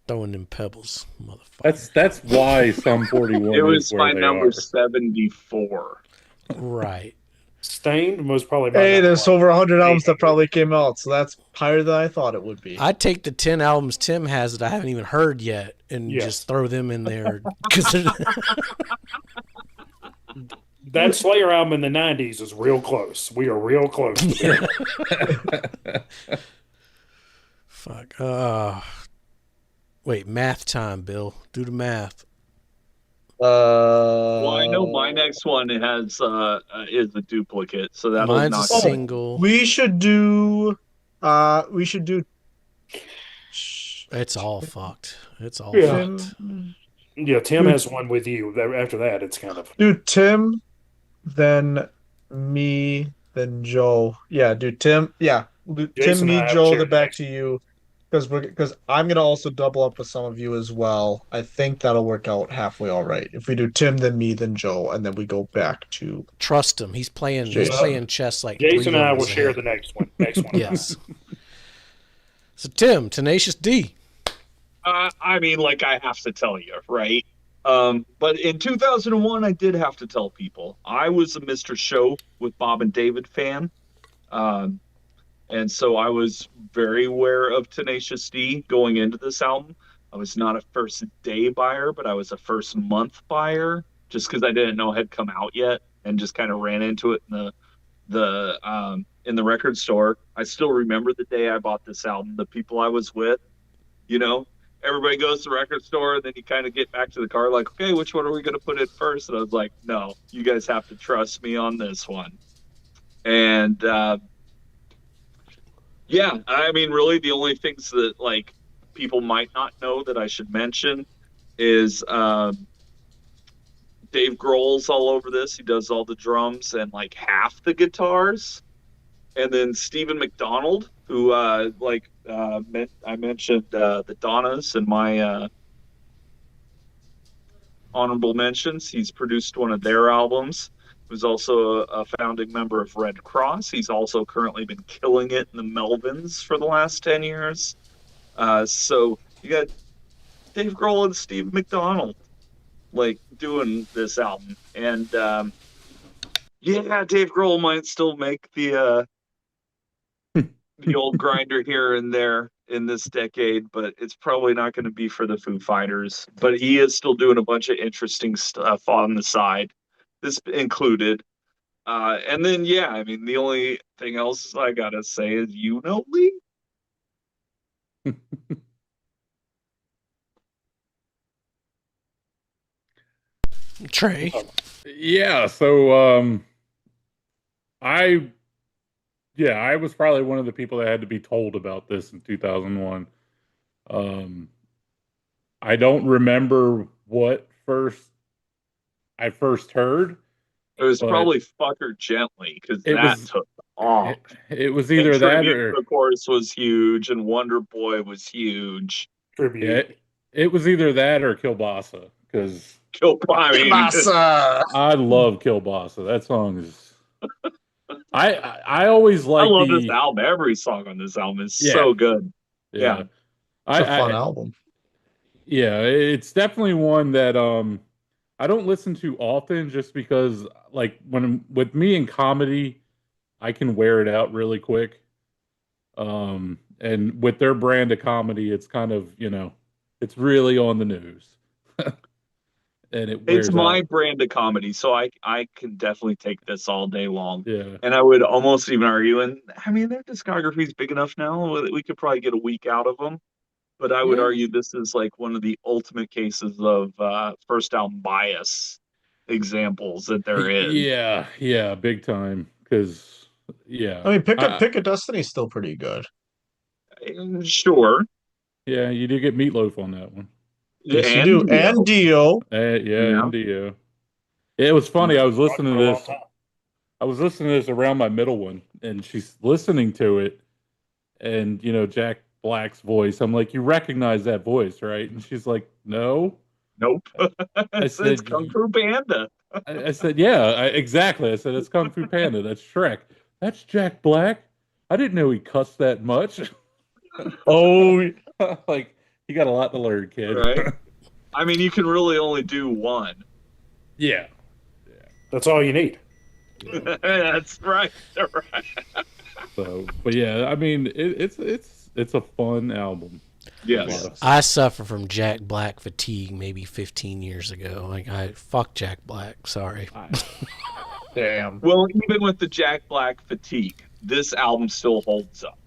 Throwing them pebbles, motherfucker. That's why Sum 41 It was is where my they number are. 74. Right. Stained was probably. Hey, there's over 100 albums that probably came out, so that's higher than I thought it would be. I'd take the 10 albums Tim has that I haven't even heard yet and just throw them in there. That Slayer album in the 90s is real close. We are real close. Fuck. Wait, math time, Bill. Do the math. Well, I know my next one is a duplicate, so that'll Mine's knock a single. We should do. It's all fucked. It's all Yeah. fucked. Yeah, Tim has one with you. After that, it's kind of. Do Tim, then me, then Joe. Yeah, do Tim. Yeah, do Jason Tim, me, and I have Joe. shared Then back next. to you, because I'm gonna also double up with some of you as well. I think that'll work out halfway all right. If we do Tim, then me, then Joe, and then we go back to Trust him. He's playing chess like Jason 3 and I will levels share ahead. the next one. Yes. So Tim, Tenacious D. I mean, like I have to tell you, right? But in 2001, I did have to tell people I was a Mr. Show with Bob and David fan. And so I was very aware of Tenacious D going into this album. I was not a first day buyer, but I was a first month buyer just because I didn't know it had come out yet and just kind of ran into it in the record store. I still remember the day I bought this album, the people I was with, everybody goes to the record store, and then you kind of get back to the car like, okay, which one are we going to put in first? And I was like, no, you guys have to trust me on this one. And, yeah, I mean, really the only things that, like, people might not know that I should mention is Dave Grohl's all over this. He does all the drums and like half the guitars. And then Stephen McDonald, who I mentioned the Donnas in my honorable mentions. He's produced one of their albums. He was also a founding member of Red Cross. He's also currently been killing it in the Melvins for the last 10 years. So you got Dave Grohl and Steve McDonald like doing this album. And yeah, Dave Grohl might still make the old grinder here and there in this decade, but it's probably not going to be for the Foo Fighters. But he is still doing a bunch of interesting stuff on the side, this included. And then, yeah, I mean, the only thing else I got to say is, you know, Lee? Trey. Yeah, so I was probably one of the people that had to be told about this in 2001. I don't remember what I first heard. It was probably Fuck Her Gently, because that took off. It was either that or, of course, was huge, and Wonder Boy was huge. Tribute. It was either that or Kielbasa, because Kielbasa. I love Kielbasa. That song is. I always like. I love this album. Every song on this album is so good. Yeah. It's a fun album. Yeah, it's definitely one that I don't listen to often, just because like with me in comedy, I can wear it out really quick. And with their brand of comedy, it's kind of, it's really on the news. And it's my brand of comedy, so I can definitely take this all day long. Yeah. And I would almost even argue, and I mean, their discography is big enough now that we could probably get a week out of them. But I would argue this is like one of the ultimate cases of first album bias examples that there is. Yeah, big time. Because I mean, Pick a Destiny is still pretty good. Sure. Yeah, you do get Meatloaf on that one. Yes, you do. And Dio. And Dio. It was funny. I was listening to this. I was listening to this around my middle one, and she's listening to it, and Jack Black's voice. I'm like, you recognize that voice, right? And she's like, no. Nope. I said, it's Kung Fu Panda. I said, yeah, exactly. I said, it's Kung Fu Panda. That's Shrek. That's Jack Black. I didn't know he cussed that much. Oh, like, you got a lot to learn, kid. Right? I mean, you can really only do one. Yeah. That's all you need. Yeah. That's right. So, but yeah, I mean, it's a fun album. Yes. I suffer from Jack Black fatigue maybe 15 years ago. Like, fuck Jack Black. Sorry. Damn. Well, even with the Jack Black fatigue, this album still holds up.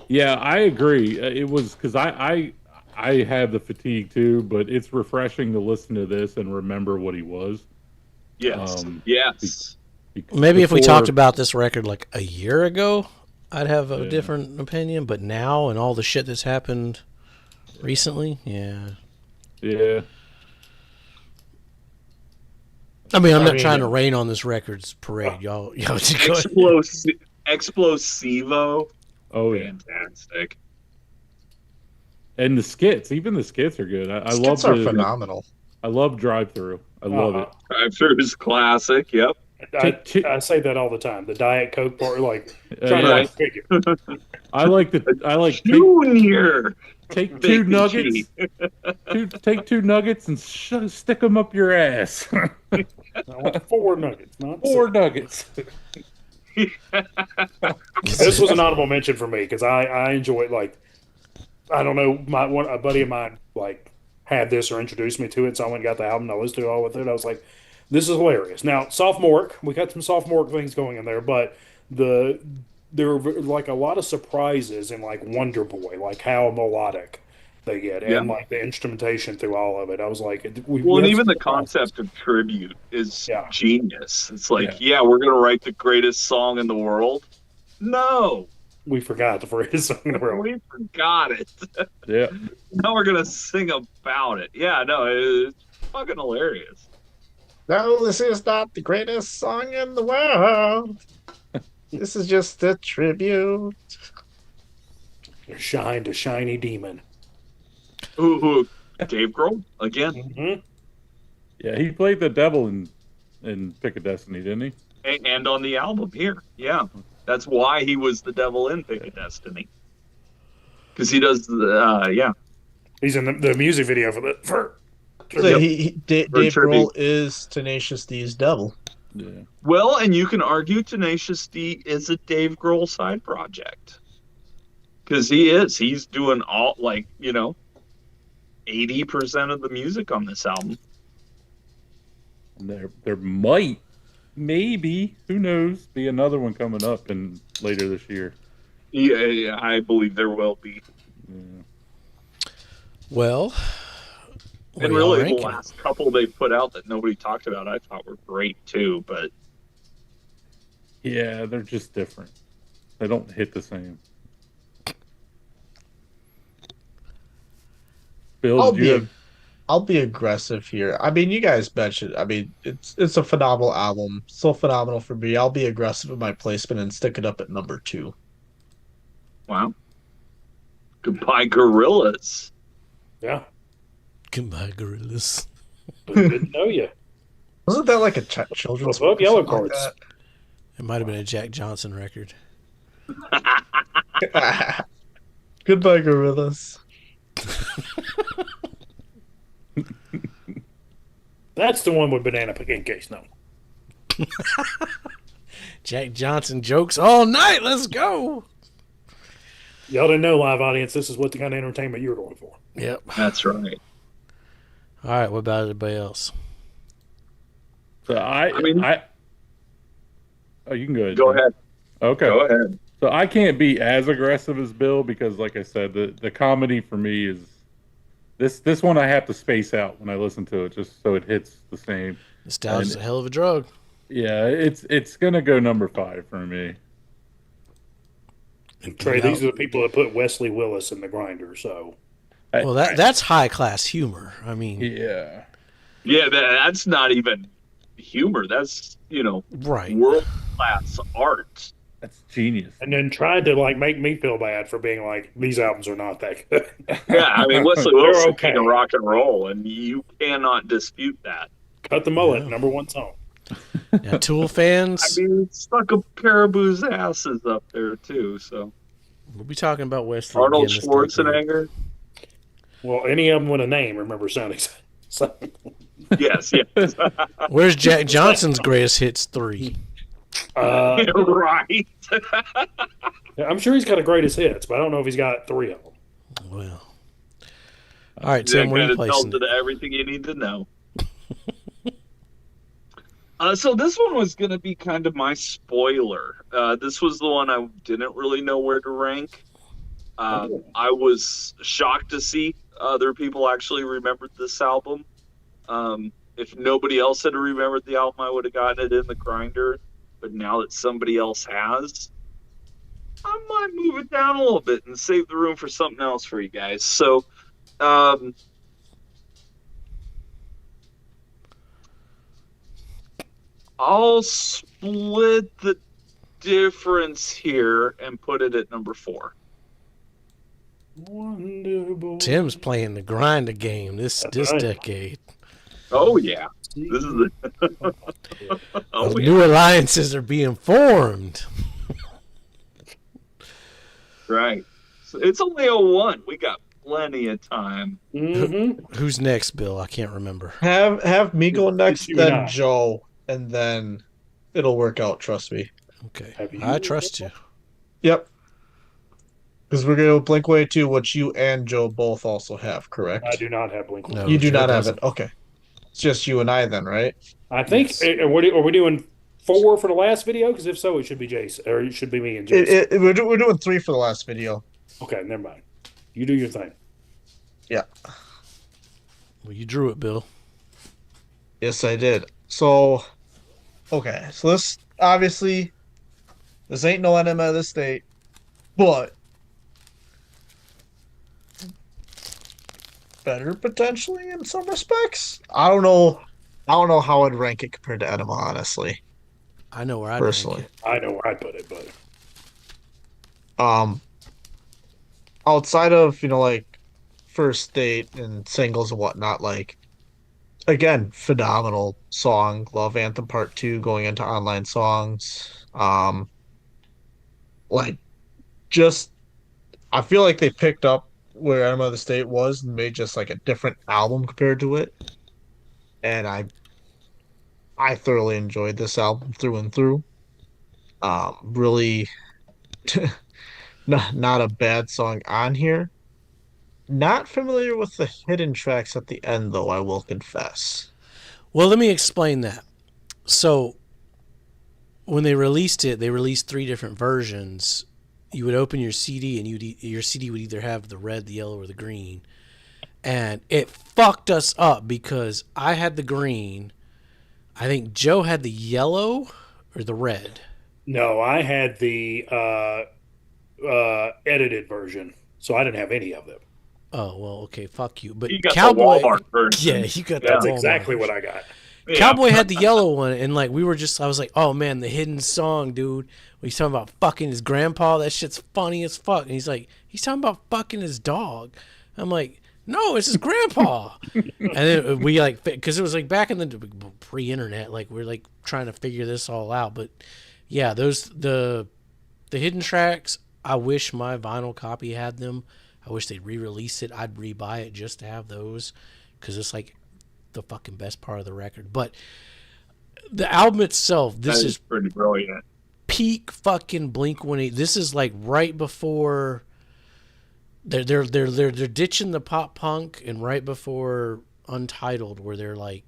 Yeah, I agree. It was because I have the fatigue too, but it's refreshing to listen to this and remember what he was. Yes. Yes. Maybe if we talked about this record like a year ago, I'd have a different opinion. But now, and all the shit that's happened recently, yeah. I mean, I'm not trying to rain on this record's parade, y'all. Explosivo. Oh, yeah. Fantastic. And the skits, even the skits are good. I love skits are phenomenal. I love Drive Thru. I love it. Drive Thru is classic. Yep. I say that all the time. The Diet Coke part, like trying to figure. I like Junior. Take two nuggets. Take two nuggets and stick them up your ass. I want 4 nuggets, not 4 nuggets. This was an honorable mention for me because I enjoy it. Like, I don't know, a buddy of mine like had this or introduced me to it, so I went and got the album. I listened to it all with it. I was like, this is hilarious. Now, sophomoric, we got some sophomoric things going in there, but there were like a lot of surprises in like Wonder Boy, like how melodic they get, and like the instrumentation through all of it. I was like, and even the concept of tribute is genius. It's like, we're gonna write the greatest song in the world. No, We forgot the first song in the world. We forgot it. Yeah. Now we're gonna sing about it. Yeah, no, it's fucking hilarious. No, this is not the greatest song in the world. This is just a tribute. Shine to Shiny Demon. Who? Dave Grohl again, Mm-hmm. Yeah, he played the devil in Pick of Destiny, didn't he? and on the album here. Yeah, that's why he was the devil in Pick of Destiny. Because he does the yeah. He's in the music video for the So Yep. Dave tribute. Grohl is Tenacious D's devil. Yeah. Well, and you can argue Tenacious D is a Dave Grohl side project. Because he is. He's doing all, 80% of the music on this album. And there might, maybe, who knows, be another one coming up in later this year. Yeah, I believe there will be. Yeah. Well, what And are y'all really, the ranking? last couple they put out that nobody talked about, I thought were great too. But Yeah, they're just different. They don't hit the same. Bill, did you have... I'll be aggressive here. I mean, you guys mentioned. I mean, it's a phenomenal album. So phenomenal for me. I'll be aggressive in my placement and stick it up at number 2. wow, Goodbye Gorillas. Yeah. Goodbye, gorillas. Didn't know you. Wasn't that like a children's Well, book or Yellow something like Cards. It might have been a Jack Johnson record. that? Goodbye, gorillas. That's the one with banana pancakes. No. Jack Johnson jokes all night. Let's go. Y'all didn't know, live audience, this is what the kind of entertainment you're going for. Yep. That's right. All right. What about everybody else? So I mean- oh, you can go ahead. Go Tim. ahead. Okay. Go ahead. So I can't be as aggressive as Bill because, like I said, the comedy for me is this one I have to space out when I listen to it just so it hits the same. Nostalgia's a hell of a drug. Yeah, it's gonna go number 5 for me. Trey, these are the people that put Wesley Willis in the grinder, so. Well, that's high class humor. I mean, Yeah. Yeah, that's not even humor. That's right. world class art. That's genius. And then tried to make me feel bad for being like, these albums are not that good. Yeah, I mean Wesley They're Wilson, okay. king of rock and roll, and you cannot dispute that. Cut the Mullet, Yeah. number 1 song. Now, Tool fans, I mean, stuck a Caribou's asses up there too. So we'll be talking about Wesley Arnold again this decade. Schwarzenegger. Well, any of them with a name, remember sounding. So, Yes, yes. Where's Jack Johnson's greatest hits 3? Right. I'm sure he's got a greatest hits, but I don't know if he's got 3 of them. Well, all right, That Tim, where are kind you of tells placing it it? everything you need to know. So this one was going to be kind of my spoiler. This was the one I didn't really know where to rank. I was shocked to see other people actually remembered this album. If nobody else had remembered the album, I would have gotten it in the grinder. But now that somebody else has, I might move it down a little bit and save the room for something else for you guys. So, I'll split the difference here and put it at number 4. Wonderful. Tim's playing the grinder game this right. decade. Oh yeah, this is the oh yeah, New alliances are being formed. right. So it's only a 1. We got plenty of time. Mm-hmm. Who's next, Bill? I can't remember. Have me go next, you and then I. Joe, and then it'll work out. Trust me. Okay, Have you- I trust you. Yep. Because we're gonna Blink Way 2, which you and Joe both also have, correct? I do not have Blink. No, You do Joe not have doesn't. it. Okay. It's just you and I then, right? I think. Yes. Are we doing 4 for the last video? Because if so, it should be Jason, or it should be me and Jason. We're doing 3 for the last video. Okay, never mind. You do your thing. Yeah. Well, you drew it, Bill. Yes, I did. So, okay. So this obviously, this ain't no enema of the state. but better potentially in some respects. I don't know. I don't know how I'd rank it compared to Enema, honestly, I know where I'd rank personally. it. I know where I put it, but Um, outside of like first date and singles and whatnot, like again, phenomenal song. Love Anthem Part Two going into online songs. Like just I feel like they picked up where Enema of the State was and made just like a different album compared to it. And I thoroughly enjoyed this album through and through. Really not a bad song on here. Not familiar with the hidden tracks at the end though, I will confess. Well, let me explain that. So when they released it, they released three different versions. You would open your CD, and your CD would either have the red, the yellow, or the green. And it fucked us up because I had the green. I think Joe had the yellow or the red. no, I had the edited version, so I didn't have any of them. Oh well, okay, fuck you. But You got Cowboy, the Walmart version. yeah, you got Yeah. the That's Walmart exactly version. what I got. Yeah. Cowboy had the yellow one, and like we were just, I was like, oh man, the hidden song, dude. He's talking about fucking his grandpa. That shit's funny as fuck. And he's like, he's talking about fucking his dog. I'm like, no, it's his grandpa. And then we like, because it was like back in the pre-internet, like we're like trying to figure this all out. But yeah, those the hidden tracks. I wish my vinyl copy had them. I wish they'd re-release it. I'd re-buy it just to have those, because it's like the fucking best part of the record. But the album itself, That this is is pretty brilliant. peak fucking Blink 182. This is like right before they're ditching the pop punk, and right before Untitled, where they're like,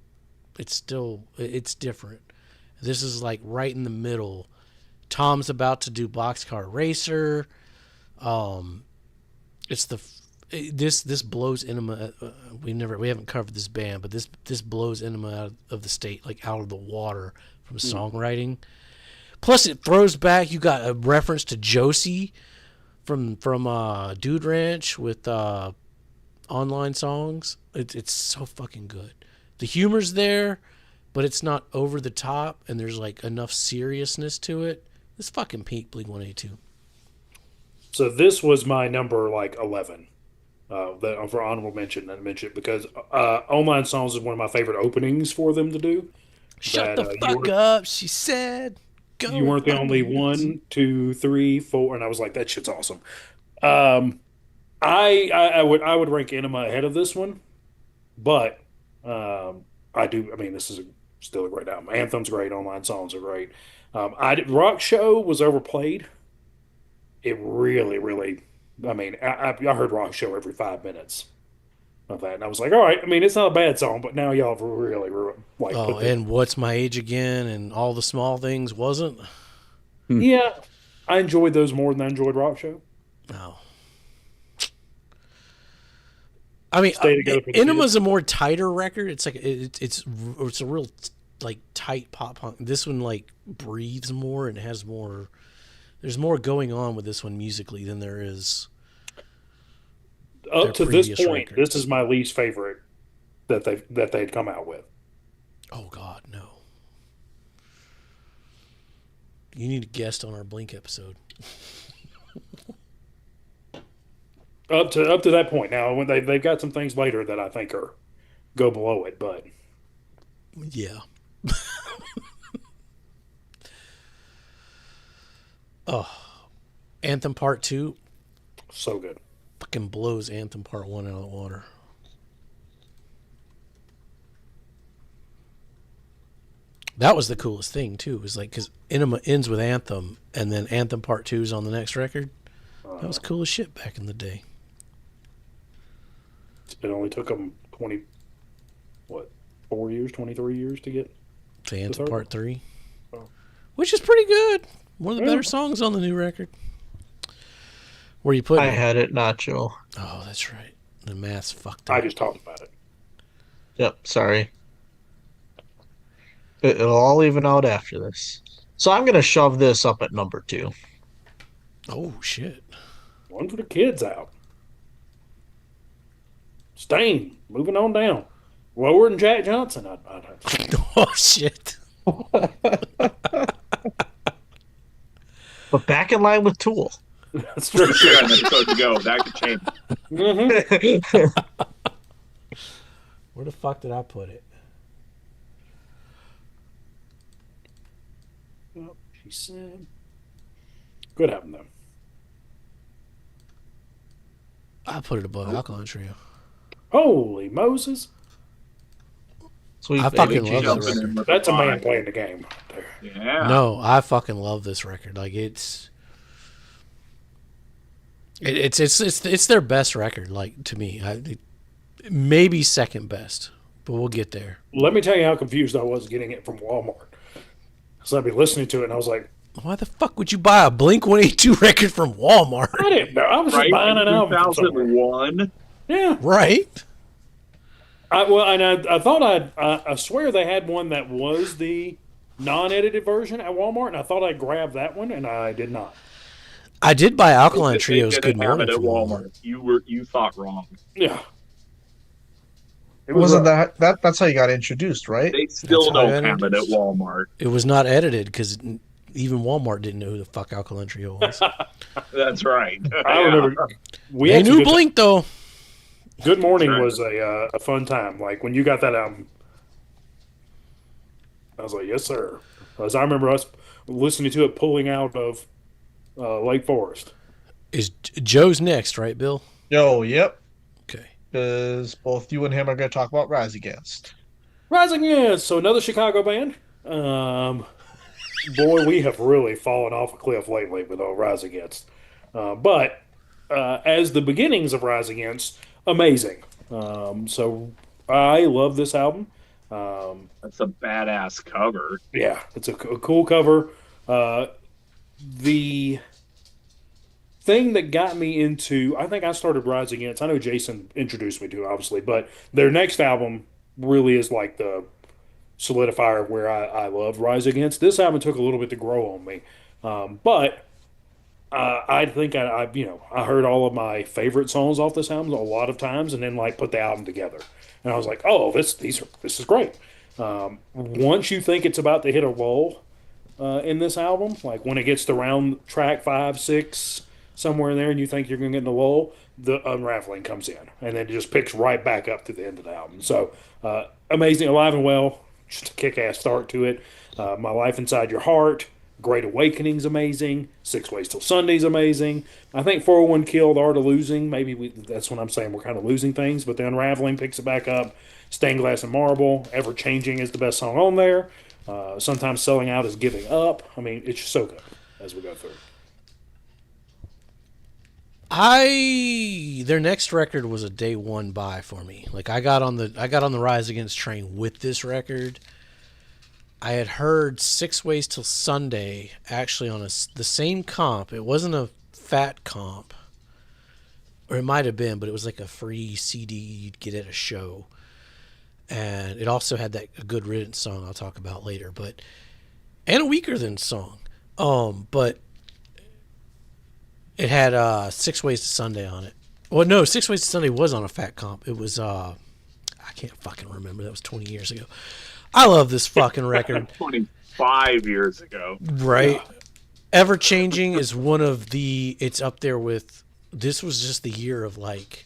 it's different. This is like right in the middle. Tom's about to do Boxcar Racer. It's the this blows Enema. We haven't covered this band, but this blows Enema out of the state, like out of the water from songwriting. Plus, it throws back. You got a reference to Josie from Dude Ranch with online songs. It's so fucking good. The humor's there, but it's not over the top, and there's like enough seriousness to it. It's fucking peak Blink 182. So this was my number like 11. That for honorable mention, I mentioned it because Online Songs is one of my favorite openings for them to do. Shut That the fuck up, she said. Go you weren't the only Lions. 1, 2, 3, 4, and I was like, that shit's awesome. Um, I would rank Enema ahead of this one, but I do. I mean, this is still a great album. Anthem's great. Online Songs are great. Rock Show was overplayed. It really, really. I mean, I heard Rock Show every 5 minutes of that, and I was like, all right. I mean, it's not a bad song, but now y'all have really like Oh, put the and What's My Age Again and All the Small Things wasn't? yeah. I enjoyed those more than I enjoyed Rock Show. No. I mean, Stay Together for the Enema's a more tighter record. It's like it's a real like tight pop punk. This one like breathes more and has more. There's more going on with this one musically than there is. Up to this previous point, records. this is my least favorite that they'd come out with. Oh God, no! You need a guest on our Blink episode. Up to that point. Now, when they've got some things later that I think are go below it, but Yeah. Oh, Anthem Part 2 so good. fucking blows Anthem Part 1 out of the water. That was the coolest thing too. Was like because Enema ends with Anthem, and then Anthem Part 2 is on the next record. That was cool as shit back in the day. It only took them 20, what, 4 years, 23 years to get. To Anthem third Part 3, Oh. which is pretty good. One of the Yeah. better songs on the new record. Where you put I it? had it, Nacho. Oh, that's right. The math's fucked I up. just talked about it. Yep, sorry. It'll all even out after this. So I'm gonna shove this up at number 2. Oh shit! One for the kids out. Stain, moving on down. Lower than Jack Johnson. Oh shit! But back in line with Tool. That's true. We still got an episode to go. That could change. Where the fuck did I put it? Well, she said. Good album though. I put it above Alkaline Trio. Holy Moses! Sweet I baby fucking love Jesus. that record. That's a man playing the game right there. Yeah. No, I fucking love this record. Like it's their best record. Like to me, maybe second best, but we'll get there. Let me tell you how confused I was getting it from Walmart. So I'd be listening to it and I was like, Why the fuck would you buy a Blink 182 record from Walmart? I didn't know. I was just Right? buying an album. From somewhere. 2001. Yeah. Right? I swear they had one that was the non-edited version at Walmart, and I thought I grabbed that one, and I did not. I did buy Alkaline They Trio's didn't Good have Morning it at from Walmart. You thought wrong. Yeah. It Wasn't rough. that's how you got introduced, right? They still That's how I don't have it at introduced. Walmart. It was not edited because even Walmart didn't know who the fuck Alkaline Trio was. That's right. I remember we They had knew Blink though. Good Morning That's was a fun time. Like when you got that album, I was like, yes, sir. Because I remember us listening to it pulling out of Lake Forest. Is Joe's next, right, Bill? Yo, yep. Okay. Because both you and him are going to talk about Rise Against. Rising Against, so another Chicago band. Boy, we have really fallen off a cliff lately with Rise Against. But as the beginnings of Rise Against, amazing. So I love this album. That's a badass cover. Yeah, it's a cool cover. The thing that got me into, I think I started Rise Against. I know Jason introduced me to it, obviously, but their next album really is like the solidifier of where I love Rise Against. This album took a little bit to grow on me, but I think I heard all of my favorite songs off this album a lot of times, and then like put the album together, and I was like, oh, this is great. Once you think it's about to hit a lull in this album, like when it gets to around track 5, 6, somewhere in there, and you think you're going to get in a lull, the unraveling comes in, and then it just picks right back up to the end of the album. So amazing, Alive and Well, just a kick-ass start to it. My Life Inside Your Heart, Great Awakening's amazing. 6 Ways Till Sunday's amazing. I think 401 Kill, The Art of Losing, that's what I'm saying, we're kind of losing things, but the Unraveling picks it back up. Stained Glass and Marble, Ever Changing is the best song on there. Sometimes Selling Out is Giving Up. I mean, it's just so good as we go through. Their next record was a day one buy for me. Like I got on the Rise Against train with this record. I had heard 6 Ways Till Sunday actually on the same comp. It wasn't a fat comp, or it might have been, but it was like a free CD you'd get at a show. And it also had a Good Riddance song I'll talk about later, and a Weaker Than song. But it had 6 Ways to Sunday on it. Well, no, 6 Ways to Sunday was on a fat comp. It was I can't fucking remember. That was 20 years ago. I love this fucking record. 25 years ago. Right. Yeah. Ever Changing is one of it's up there with, this was just the year of like,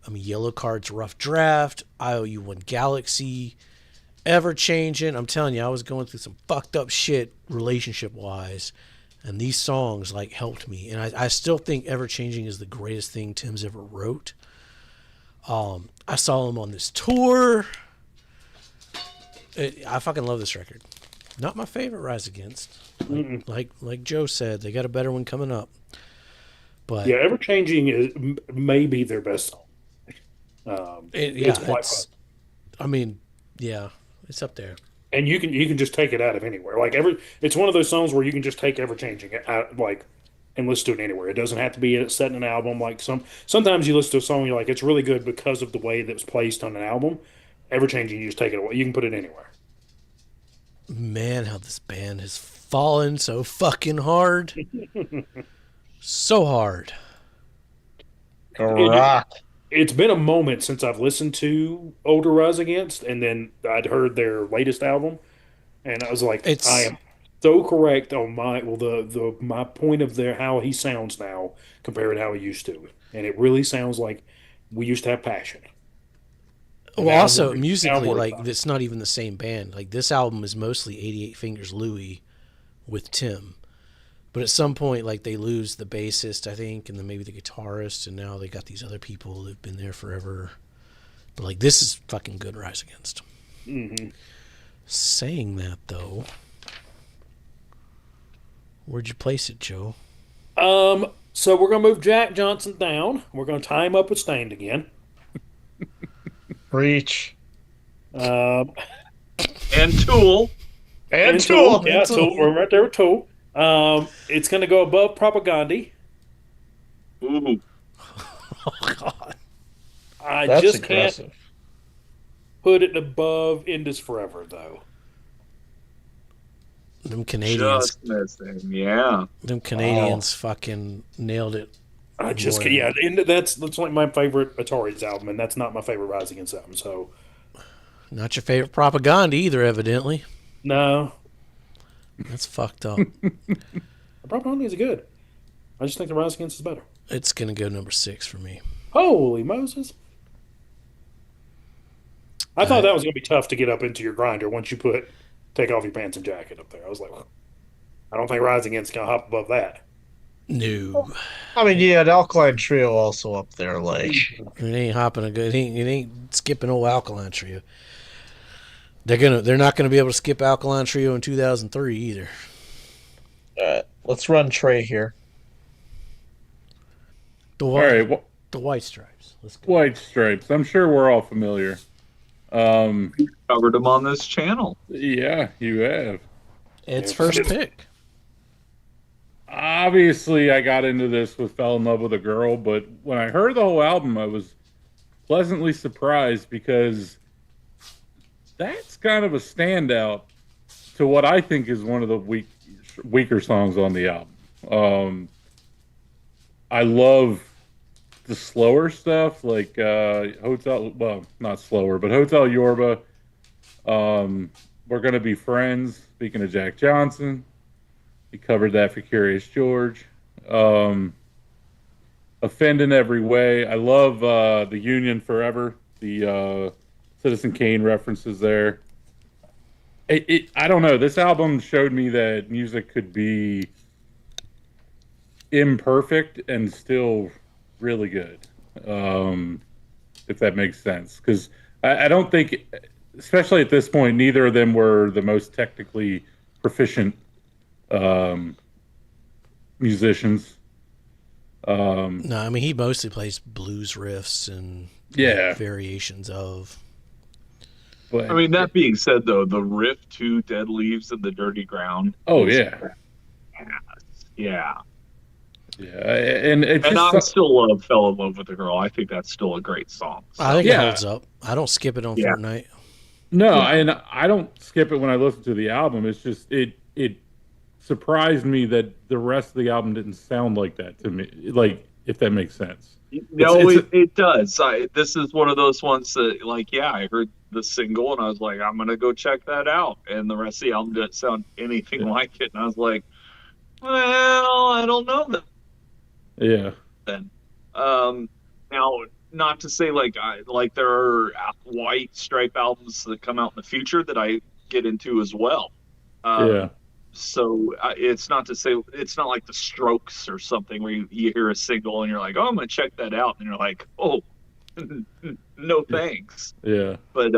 Yellow Card's Rough Draft, I Owe You One Galaxy, Ever Changing. I'm telling you, I was going through some fucked up shit relationship wise, and these songs like helped me. And I still think Ever Changing is the greatest thing Tim's ever wrote. I saw him on this tour. I fucking love this record. Not my favorite Rise Against. Like Joe said, they got a better one coming up. But yeah, Ever Changing is maybe their best song. It's up there. And you can just take it out of anywhere. Like it's one of those songs where you can just take Ever Changing out, and listen to it anywhere. It doesn't have to be set in an album. Like sometimes you listen to a song, you're like, it's really good because of the way that it was placed on an album. Ever Changing, you just take it away. You can put it anywhere. Man, how this band has fallen so fucking hard. So hard. Rock. It's been a moment since I've listened to older Rise Against, and then I'd heard their latest album, and I was like, I It's am so correct on my point of their how he sounds now compared to how he used to, and it really sounds like we used to have passion. And well, now also I'm musically, worried like about it. it's not even the same band. Like this album is mostly 88 Fingers Louie with Tim. But at some point, like they lose the bassist, I think, and then maybe the guitarist, and now they got these other people that've been there forever. But like this is fucking good Rise Against. Mhm. Saying that though, where'd you place it, Joe? So we're gonna move Jack Johnson down. We're gonna tie him up with Stained again. Preach. Um, And Tool. And Tool. Yeah, Tool. We're right there with Tool. It's gonna go above Propaganda. Ooh. Oh God, I That's just aggressive. can't put it above Indus Forever though. them Canadians, Just missing. Yeah. them Canadians fucking nailed it. I just Boy. can't. Yeah, and that's like my favorite Atari's album, and that's not my favorite Rise Against album. So Not your favorite Propaganda either, evidently. no, That's fucked up. Propaganda is good. I just think the Rise Against is better. It's gonna go number 6 for me. Holy Moses! I thought that was gonna be tough to get up into your grinder once you take off your pants and jacket up there. I was like, I don't think Rise Against gonna hop above that. No, I mean, yeah, the Alkaline Trio also up there. Like, it ain't hopping a good. It ain't skipping old Alkaline Trio. They're not gonna be able to skip Alkaline Trio in 2003 either. let's run Trey here. The All white, right, the White Stripes. Let's go. White Stripes. I'm sure we're all familiar. Covered them on this channel. Yeah, you have. Ed's first pick. Obviously, I got into this with Fell in Love with a Girl, but when I heard the whole album, I was pleasantly surprised because that's kind of a standout to what I think is one of the weaker songs on the album. I love the slower stuff, like not slower, but Hotel Yorba. We're Gonna Be Friends. Speaking of Jack Johnson, he covered that for Curious George. Offend in Every Way. I love the Union Forever. The Citizen Kane references there. I don't know. This album showed me that music could be imperfect and still really good, if that makes sense. Because I don't think, especially at this point, neither of them were the most technically proficient musicians. No, I mean he mostly plays blues riffs and variations of. But I mean, that being said, though, the riff to Dead Leaves in the Dirty Ground. Oh, yeah. Yeah. Yeah. And I still Fell in Love with a Girl. I think that's still a great song. So. I think it holds up. I don't skip it on Fortnite. No, and I don't skip it when I listen to the album. It's just it surprised me that the rest of the album didn't sound like that to me. Like, if that makes sense. No, it does. This is one of those ones that, like, yeah, I heard the single and I was like, I'm gonna go check that out. And the rest of the album didn't sound anything like it. And I was like, well, I don't know that. Yeah. Then, now, not to say like there are White Stripe albums that come out in the future that I get into as well. Yeah. So it's not to say it's not like the Strokes or something where you hear a single and you're like, oh, I'm gonna check that out, and you're like, oh, no thanks. Yeah. But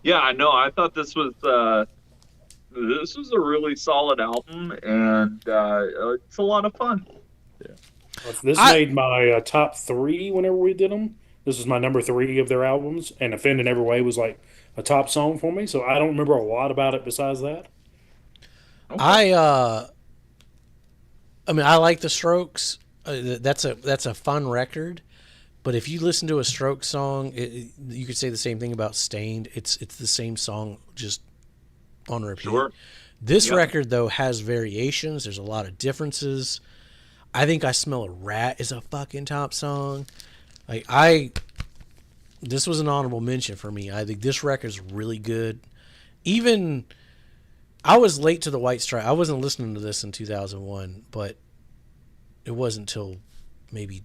yeah, no, I thought this was a really solid album, and it's a lot of fun. Yeah. This made my top 3 whenever we did them. This is my number 3 of their albums, and Offend in Every Way was like a top song for me. So I don't remember a lot about it besides that. Okay. I mean, I like the Strokes. That's a fun record. But if you listen to a Strokes song, you could say the same thing about Stained. It's the same song, just on repeat. Sure. This record, though, has variations. There's a lot of differences. I think I Smell a Rat is a fucking top song. This was an honorable mention for me. I think this record's really good. Even, I was late to the White Stripe. I wasn't listening to this in 2001, but it wasn't until maybe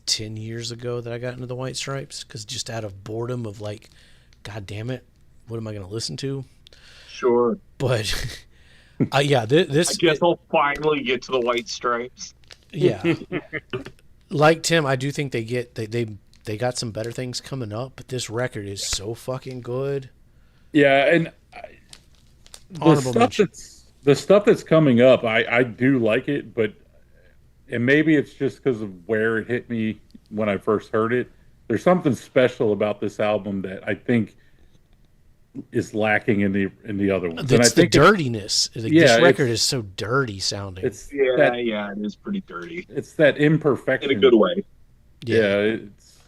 10 years ago that I got into the White Stripes, because just out of boredom of like, God damn it, what am I going to listen to? Sure. But this. I guess I'll finally get to the White Stripes. Yeah. Like Tim, I do think they got some better things coming up, but this record is so fucking good. Yeah, and the stuff that's coming up, I do like it, but and maybe it's just because of where it hit me when I first heard it. There's something special about this album that I think is lacking in the other ones. It's the dirtiness. This record is so dirty sounding. It is pretty dirty. It's that imperfection in a good way. Yeah, it's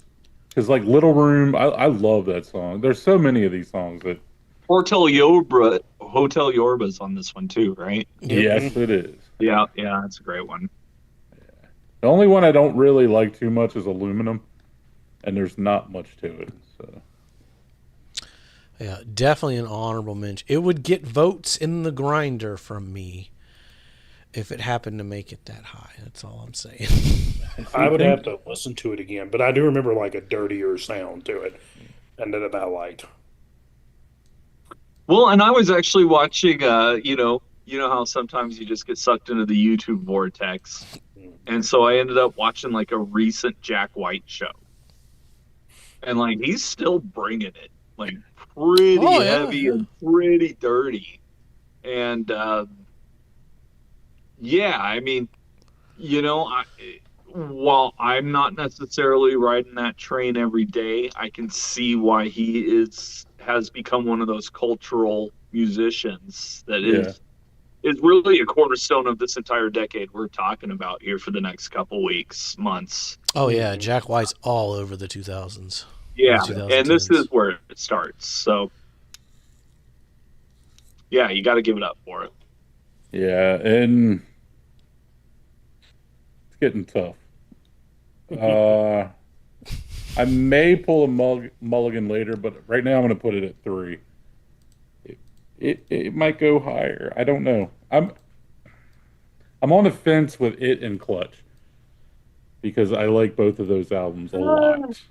because like Little Room, I love that song. There's so many of these songs that Hotel Yorba's on this one too, right? Yes, it is. Yeah, that's a great one. Yeah. The only one I don't really like too much is Aluminum, and there's not much to it. So. Yeah, definitely an honorable mention. It would get votes in the grinder from me if it happened to make it that high. That's all I'm saying. I would have to listen to it again, but I do remember like a dirtier sound to it, and that I liked. Well, and I was actually watching, you know how sometimes you just get sucked into the YouTube vortex, and so I ended up watching like a recent Jack White show, and like he's still bringing it, like pretty heavy and pretty dirty, and I mean, while I'm not necessarily riding that train every day, I can see why he has become one of those cultural musicians that is really a cornerstone of this entire decade we're talking about here for the next couple weeks, months. Oh yeah, Jack White's all over the 2000s. Yeah, and this is where it starts. So yeah, you got to give it up for it. Yeah, and it's getting tough. I may pull a mulligan later, but right now I'm going to put it at 3. It might go higher. I don't know. I'm on the fence with it and Clutch because I like both of those albums a lot.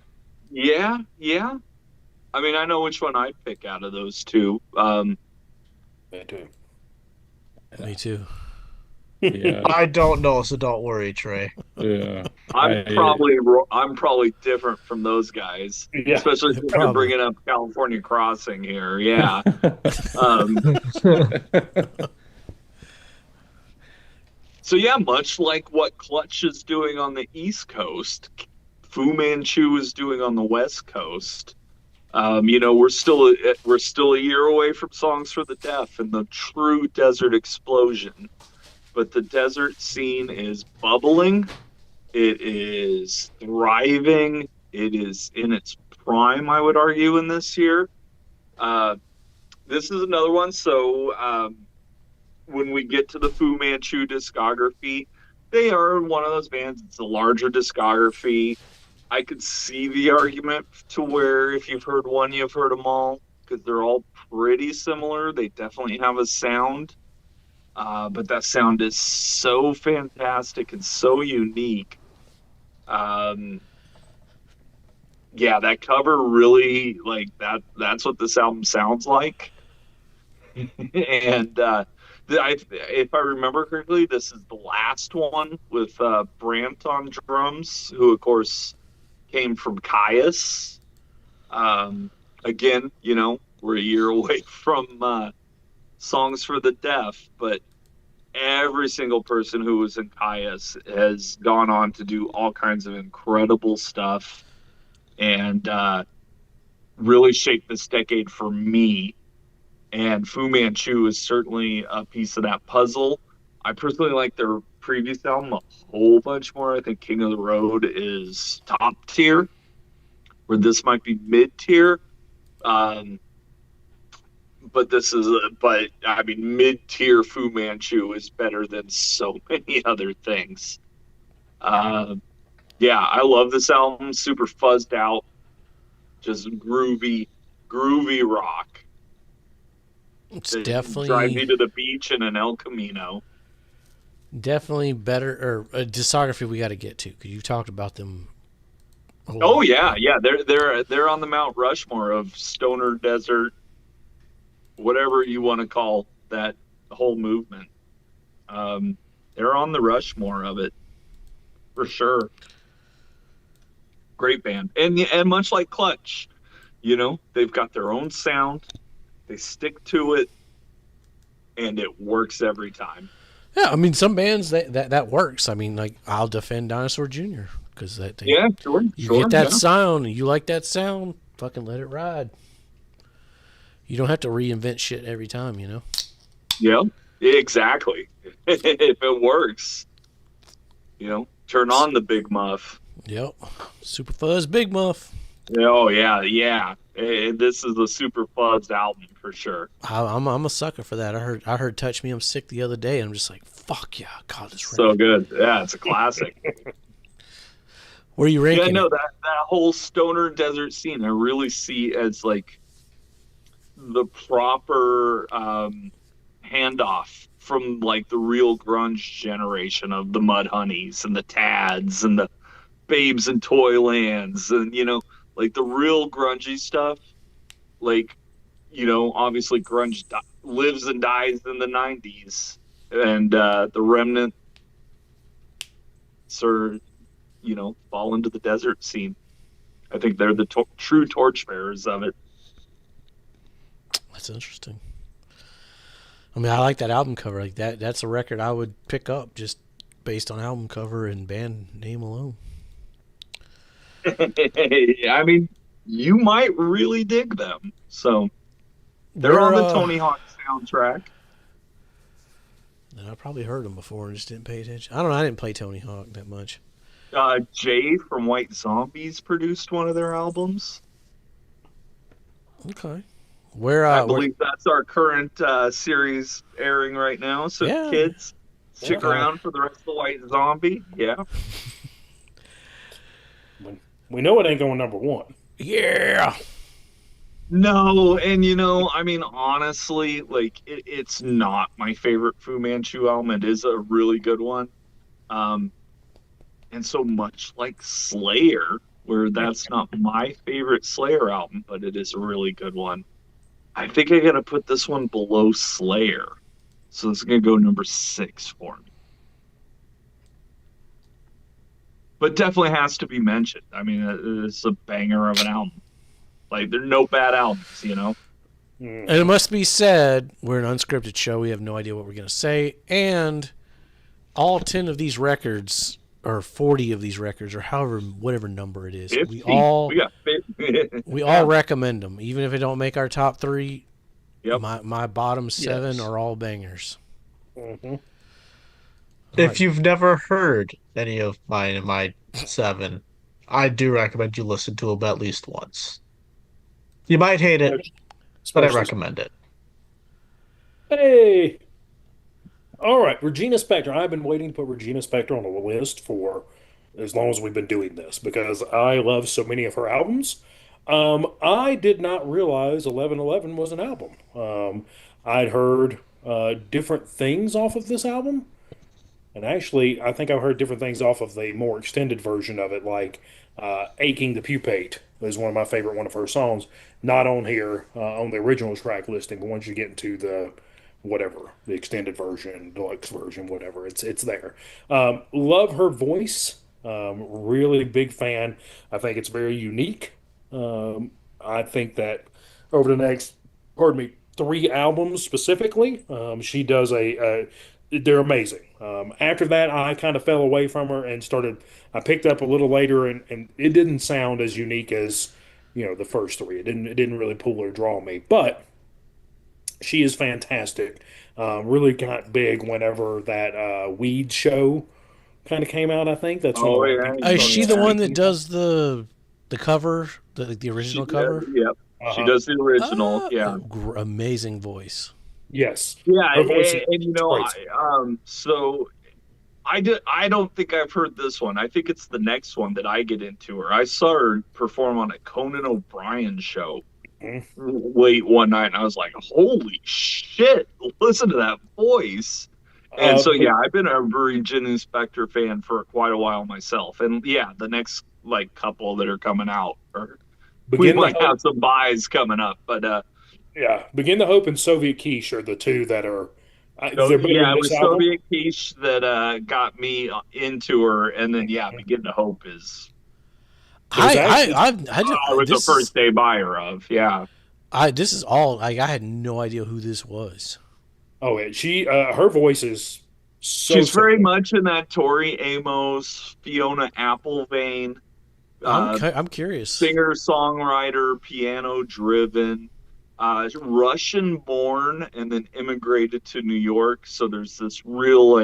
Yeah. I mean, I know which one I'd pick out of those two. Me too. Me too. Yeah. I don't know, so don't worry, Trey. Yeah. I'm probably different from those guys, especially since you're bringing up California Crossing here. Yeah. So yeah, much like what Clutch is doing on the East Coast, Fu Manchu is doing on the West Coast. We're still a year away from Songs for the Deaf and the true desert explosion. But the desert scene is bubbling. It is thriving. It is in its prime, I would argue, in this year. This is another one. So when we get to the Fu Manchu discography, they are one of those bands. It's a larger discography. I could see the argument to where if you've heard one, you've heard them all, because they're all pretty similar. They definitely have a sound. But that sound is so fantastic and so unique. That cover really, like, that's what this album sounds like. And if I remember correctly, this is the last one with Brandt on drums, who, of course, came from Caius. Again, we're a year away from Songs for the Deaf, but every single person who was in Caius has gone on to do all kinds of incredible stuff and really shaped this decade for me. And Fu Manchu is certainly a piece of that puzzle. I personally like their previous album a whole bunch more. I think King of the Road is top tier, where this might be mid tier. but but I mean, mid-tier Fu Manchu is better than so many other things. Uh, yeah, I love this album. Super fuzzed out, just groovy rock It's that drives you definitely to the beach in an El Camino. definitely better, or a discography we got to get to because you've talked about them a Oh lot. yeah, they're on the Mount Rushmore of stoner desert, whatever you want to call that whole movement. Um, they're on the Rushmore of it for sure. Great band, and much like Clutch, they've got their own sound. They stick to it, and it works every time. Yeah, I mean, some bands that works. I mean, like I'll defend Dinosaur Jr. because Yeah, sure, you sure, get that yeah. sound, and you like that sound, fucking let it ride. You don't have to reinvent shit every time, Yeah, exactly. If it works, turn on the Big Muff. Yep. Super Fuzz, Big Muff. Oh yeah. This is a super fuzzed album for sure. I'm a sucker for that. I heard Touch Me I'm Sick the other day, and I'm just like, fuck yeah, God, this So record. good. Yeah, it's a classic. Where are you ranking Yeah, no, it? that whole stoner desert scene I really see as like the proper handoff from like the real grunge generation of the Mudhoney's and the Tads and the Babes in Toylands and like the real grungy stuff. Like obviously grunge lives and dies in the 90s, and the remnant sort of fall into the desert scene. I think they're the true torchbearers of it. That's interesting. I mean, I like that album cover. Like that's a record I would pick up just based on album cover and band name alone. I mean, you might really dig them. So they're on the Tony Hawk soundtrack. I probably heard them before and just didn't pay attention. I don't know. I didn't play Tony Hawk that much. Jay from White Zombies produced one of their albums. Okay. I believe that's our current series airing right now. So Yeah. kids, stick around for the rest of the White Zombie. Yeah. We know it ain't going number one. Yeah. No, and I mean, honestly, like it's not my favorite Fu Manchu album. It is a really good one. And so much like Slayer, where that's not my favorite Slayer album, but it is a really good one. I think I gotta put this one below Slayer. So this is gonna go number 6 for me. But definitely has to be mentioned. I mean, it's a banger of an album. Like, there are no bad albums, And it must be said, we're an unscripted show. We have no idea what we're going to say. And all 10 of these records, or 40 of these records, or whatever number it is, 50. we all got 50. we all recommend them. Even if it don't make our top 3, Yep. my bottom 7 Yes. are all bangers. Mm-hmm. If you've never heard any of mine in my 7, I do recommend you listen to them at least once. You might hate it, but I recommend it. Hey. All right, Regina Spektor. I've been waiting to put Regina Spektor on the list for as long as we've been doing this because I love so many of her albums. I did not realize 1111 was an album. I'd heard different things off of this album. And actually, I think I've heard different things off of the more extended version of it, like Aching the Pupate is one of my favorite one of her songs. Not on here, on the original track listing, but once you get into the whatever, the extended version, deluxe version, whatever, it's there. Love her voice. Really big fan. I think it's very unique. I think that over the next, pardon me, 3 albums specifically, she does they're amazing. After that, I kind of fell away from her and I picked up a little later, and it didn't sound as unique as the first 3. It didn't really pull or draw me, but she is fantastic. Really got big whenever that Weed show kind of came out. I think that's when yeah. Is she the one that does the cover, the original cover? Yep. She does the original. Yeah. Amazing voice. Yes. Yeah, Her voice and you know, crazy. so I don't think I've heard this one. I think it's the next one that I get into her. I saw her perform on a Conan O'Brien show late one night, and I was like, "Holy shit! Listen to that voice!" And so, yeah, I've been a Regina Spektor fan for quite a while myself. And yeah, the next like couple that are coming out, or we might have some buys coming up, but yeah, Begin the Hope and Soviet Quiche are the two that are. so, They're better yeah, than it this was album. Soviet Quiche that got me into her, and then yeah, Begin to Hope is I I was a first day buyer of. Yeah, this is all I had no idea who this was. Oh, yeah, her voice is so. she's very simple. much in that Tori Amos, Fiona Apple vein. I'm curious. Singer, songwriter, piano driven, Russian born, and then immigrated to New York. So there's this real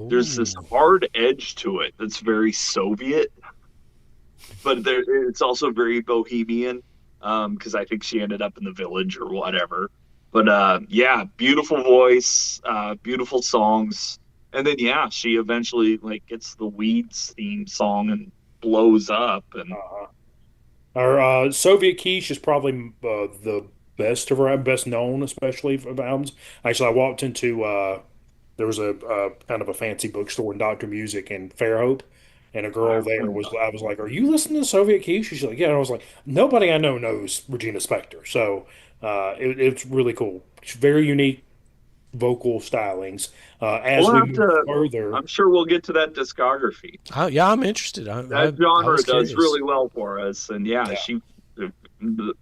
there's this hard edge to it that's very Soviet, but it's also very bohemian because I think she ended up in the Village or whatever. But yeah, beautiful voice, beautiful songs, and then yeah, she eventually gets the Weeds theme song and blows up. And Our Soviet Quiche is probably the best of her, best known, especially for albums. Actually, I walked into there was a kind of a fancy bookstore in Dr. Music in Fairhope, and a girl there was. I was like, "Are you listening to Soviet Quiche?" She's like, "Yeah." And I was like, "Nobody I know knows Regina Spektor," so it's really cool. It's very unique vocal stylings. As we move further, I'm sure we'll get to that discography. Yeah, I'm interested. That genre does really well for us, and yeah. She the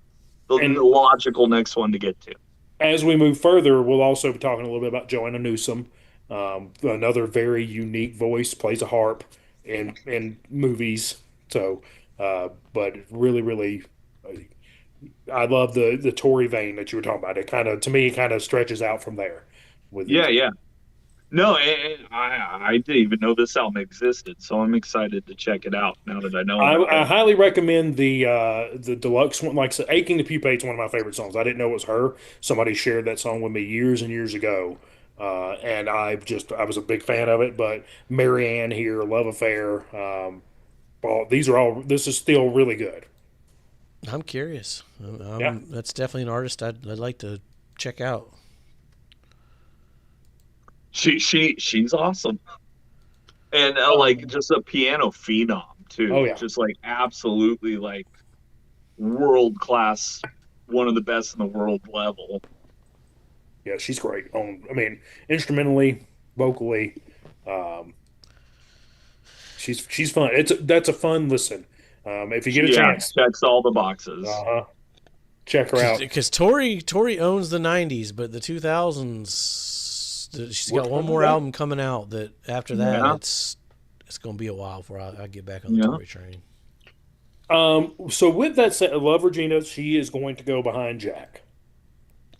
logical next one to get to. As we move further, we'll also be talking a little bit about Joanna Newsom, another very unique voice, plays a harp in movies. So, but really, really, I love the Tory vein that you were talking about. It kind of, to me, it kind of stretches out from there. Yeah. No, I didn't even know this album existed, so I'm excited to check it out now that I know. I highly recommend the deluxe one. Like I said, "Aching to Pupate's" one of my favorite songs. I didn't know it was her. Somebody shared that song with me years and years ago, and I was a big fan of it. But Marianne here, Love Affair, this is still really good. I'm curious. Yeah. That's definitely an artist I'd like to check out. She's awesome, and just a piano phenom too. Oh yeah, just absolutely world class, one of the best in the world level. Yeah, she's great. Instrumentally, vocally, she's fun. That's a fun listen. If you get a chance, checks all the boxes. Check her out. Because Tori owns the '90s, but the 2000s. She's got one more album coming out that after that it's going to be a while before I get back on the Tory train. So with that said, I love Regina. She is going to go behind Jack.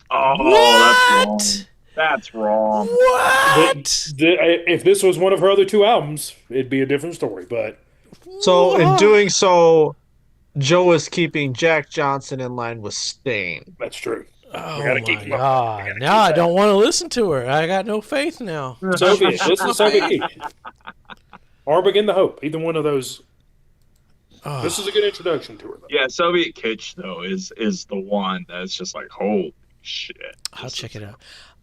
Oh, what? That's wrong. What? If this was one of her other two albums, it'd be a different story. But so in doing so, Joe is keeping Jack Johnson in line with Stain. That's true. Oh my God! Now I don't want to listen to her. I got no faith now. Soviet, listen to Soviet, or Begin the Hope. Either one of those. This is a good introduction to her. Though. Yeah, Soviet Kitsch though is the one that's just holy shit. I'll check it out.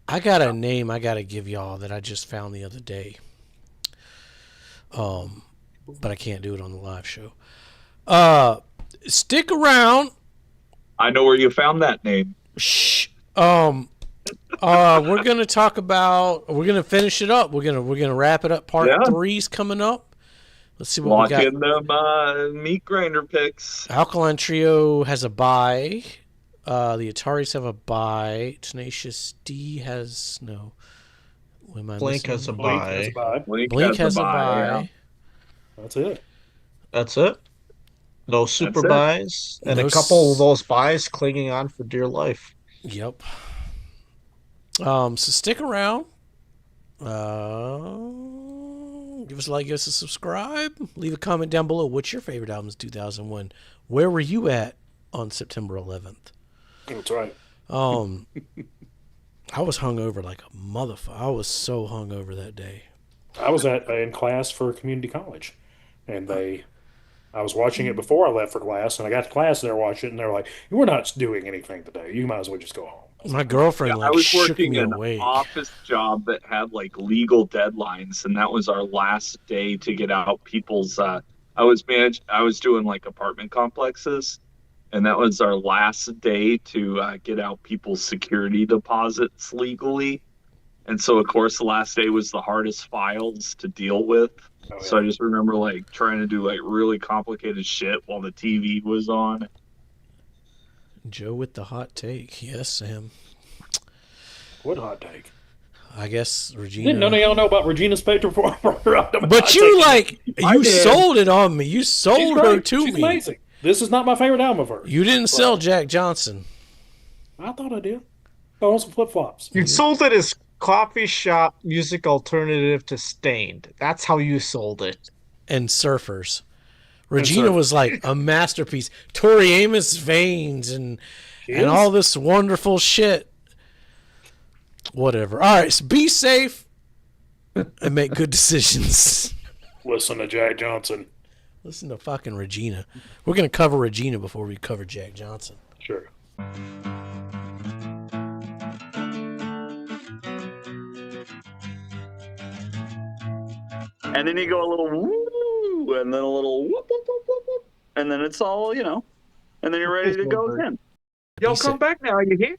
I got a name I got to give y'all that I just found the other day. But I can't do it on the live show. Stick around. I know where you found that name. Shh. We're gonna talk about. We're gonna finish it up. We're gonna wrap it up. Part 3's coming up. Let's see what we got. Lock in them meat grinder picks. Alkaline Trio has a bye. The Ataris have a bye. Tenacious D has no. Blink has a bye. Blink has a bye. Yeah. That's it. No super buys, and a couple of those buys clinging on for dear life. Yep. So stick around. Give us a like, give us a subscribe. Leave a comment down below. What's your favorite albums 2001? Where were you at on September 11th? That's right. I was hungover like a motherfucker. I was so hungover that day. I was in class for community college, and I was watching it before I left for class, and I got to class and they were watching it, and they were like, "We're not doing anything today. You might as well just go home." My girlfriend I was shook working me an awake. office job that had like legal deadlines, and that was our last day to get out people's. I was doing like apartment complexes, and that was our last day to get out people's security deposits legally. And so, of course, the last day was the hardest files to deal with. Oh, yeah. So I just remember like trying to do like really complicated shit while the TV was on. Joe with the hot take. Yes, Sam. What hot take? I guess Regina. Didn't none of y'all know about Regina's page before I brought her up? But you sold it on me. You sold her to She's me. amazing. This is not my favorite album of hers. You didn't sell Jack Johnson. I thought I did. I want some flip flops. You sold it as coffee shop music alternative to Stained. That's how you sold it. And Surfers. Regina was like a masterpiece. Tori Amos veins and all this wonderful shit. Whatever. All right, so be safe and make good decisions. Listen to Jack Johnson. Listen to fucking Regina. We're going to cover Regina before we cover Jack Johnson. Sure. And then you go a little woo, and then a little whoop, whoop, whoop, whoop, whoop, and then it's all, and then you're ready to go again. Y'all come back now, you hear?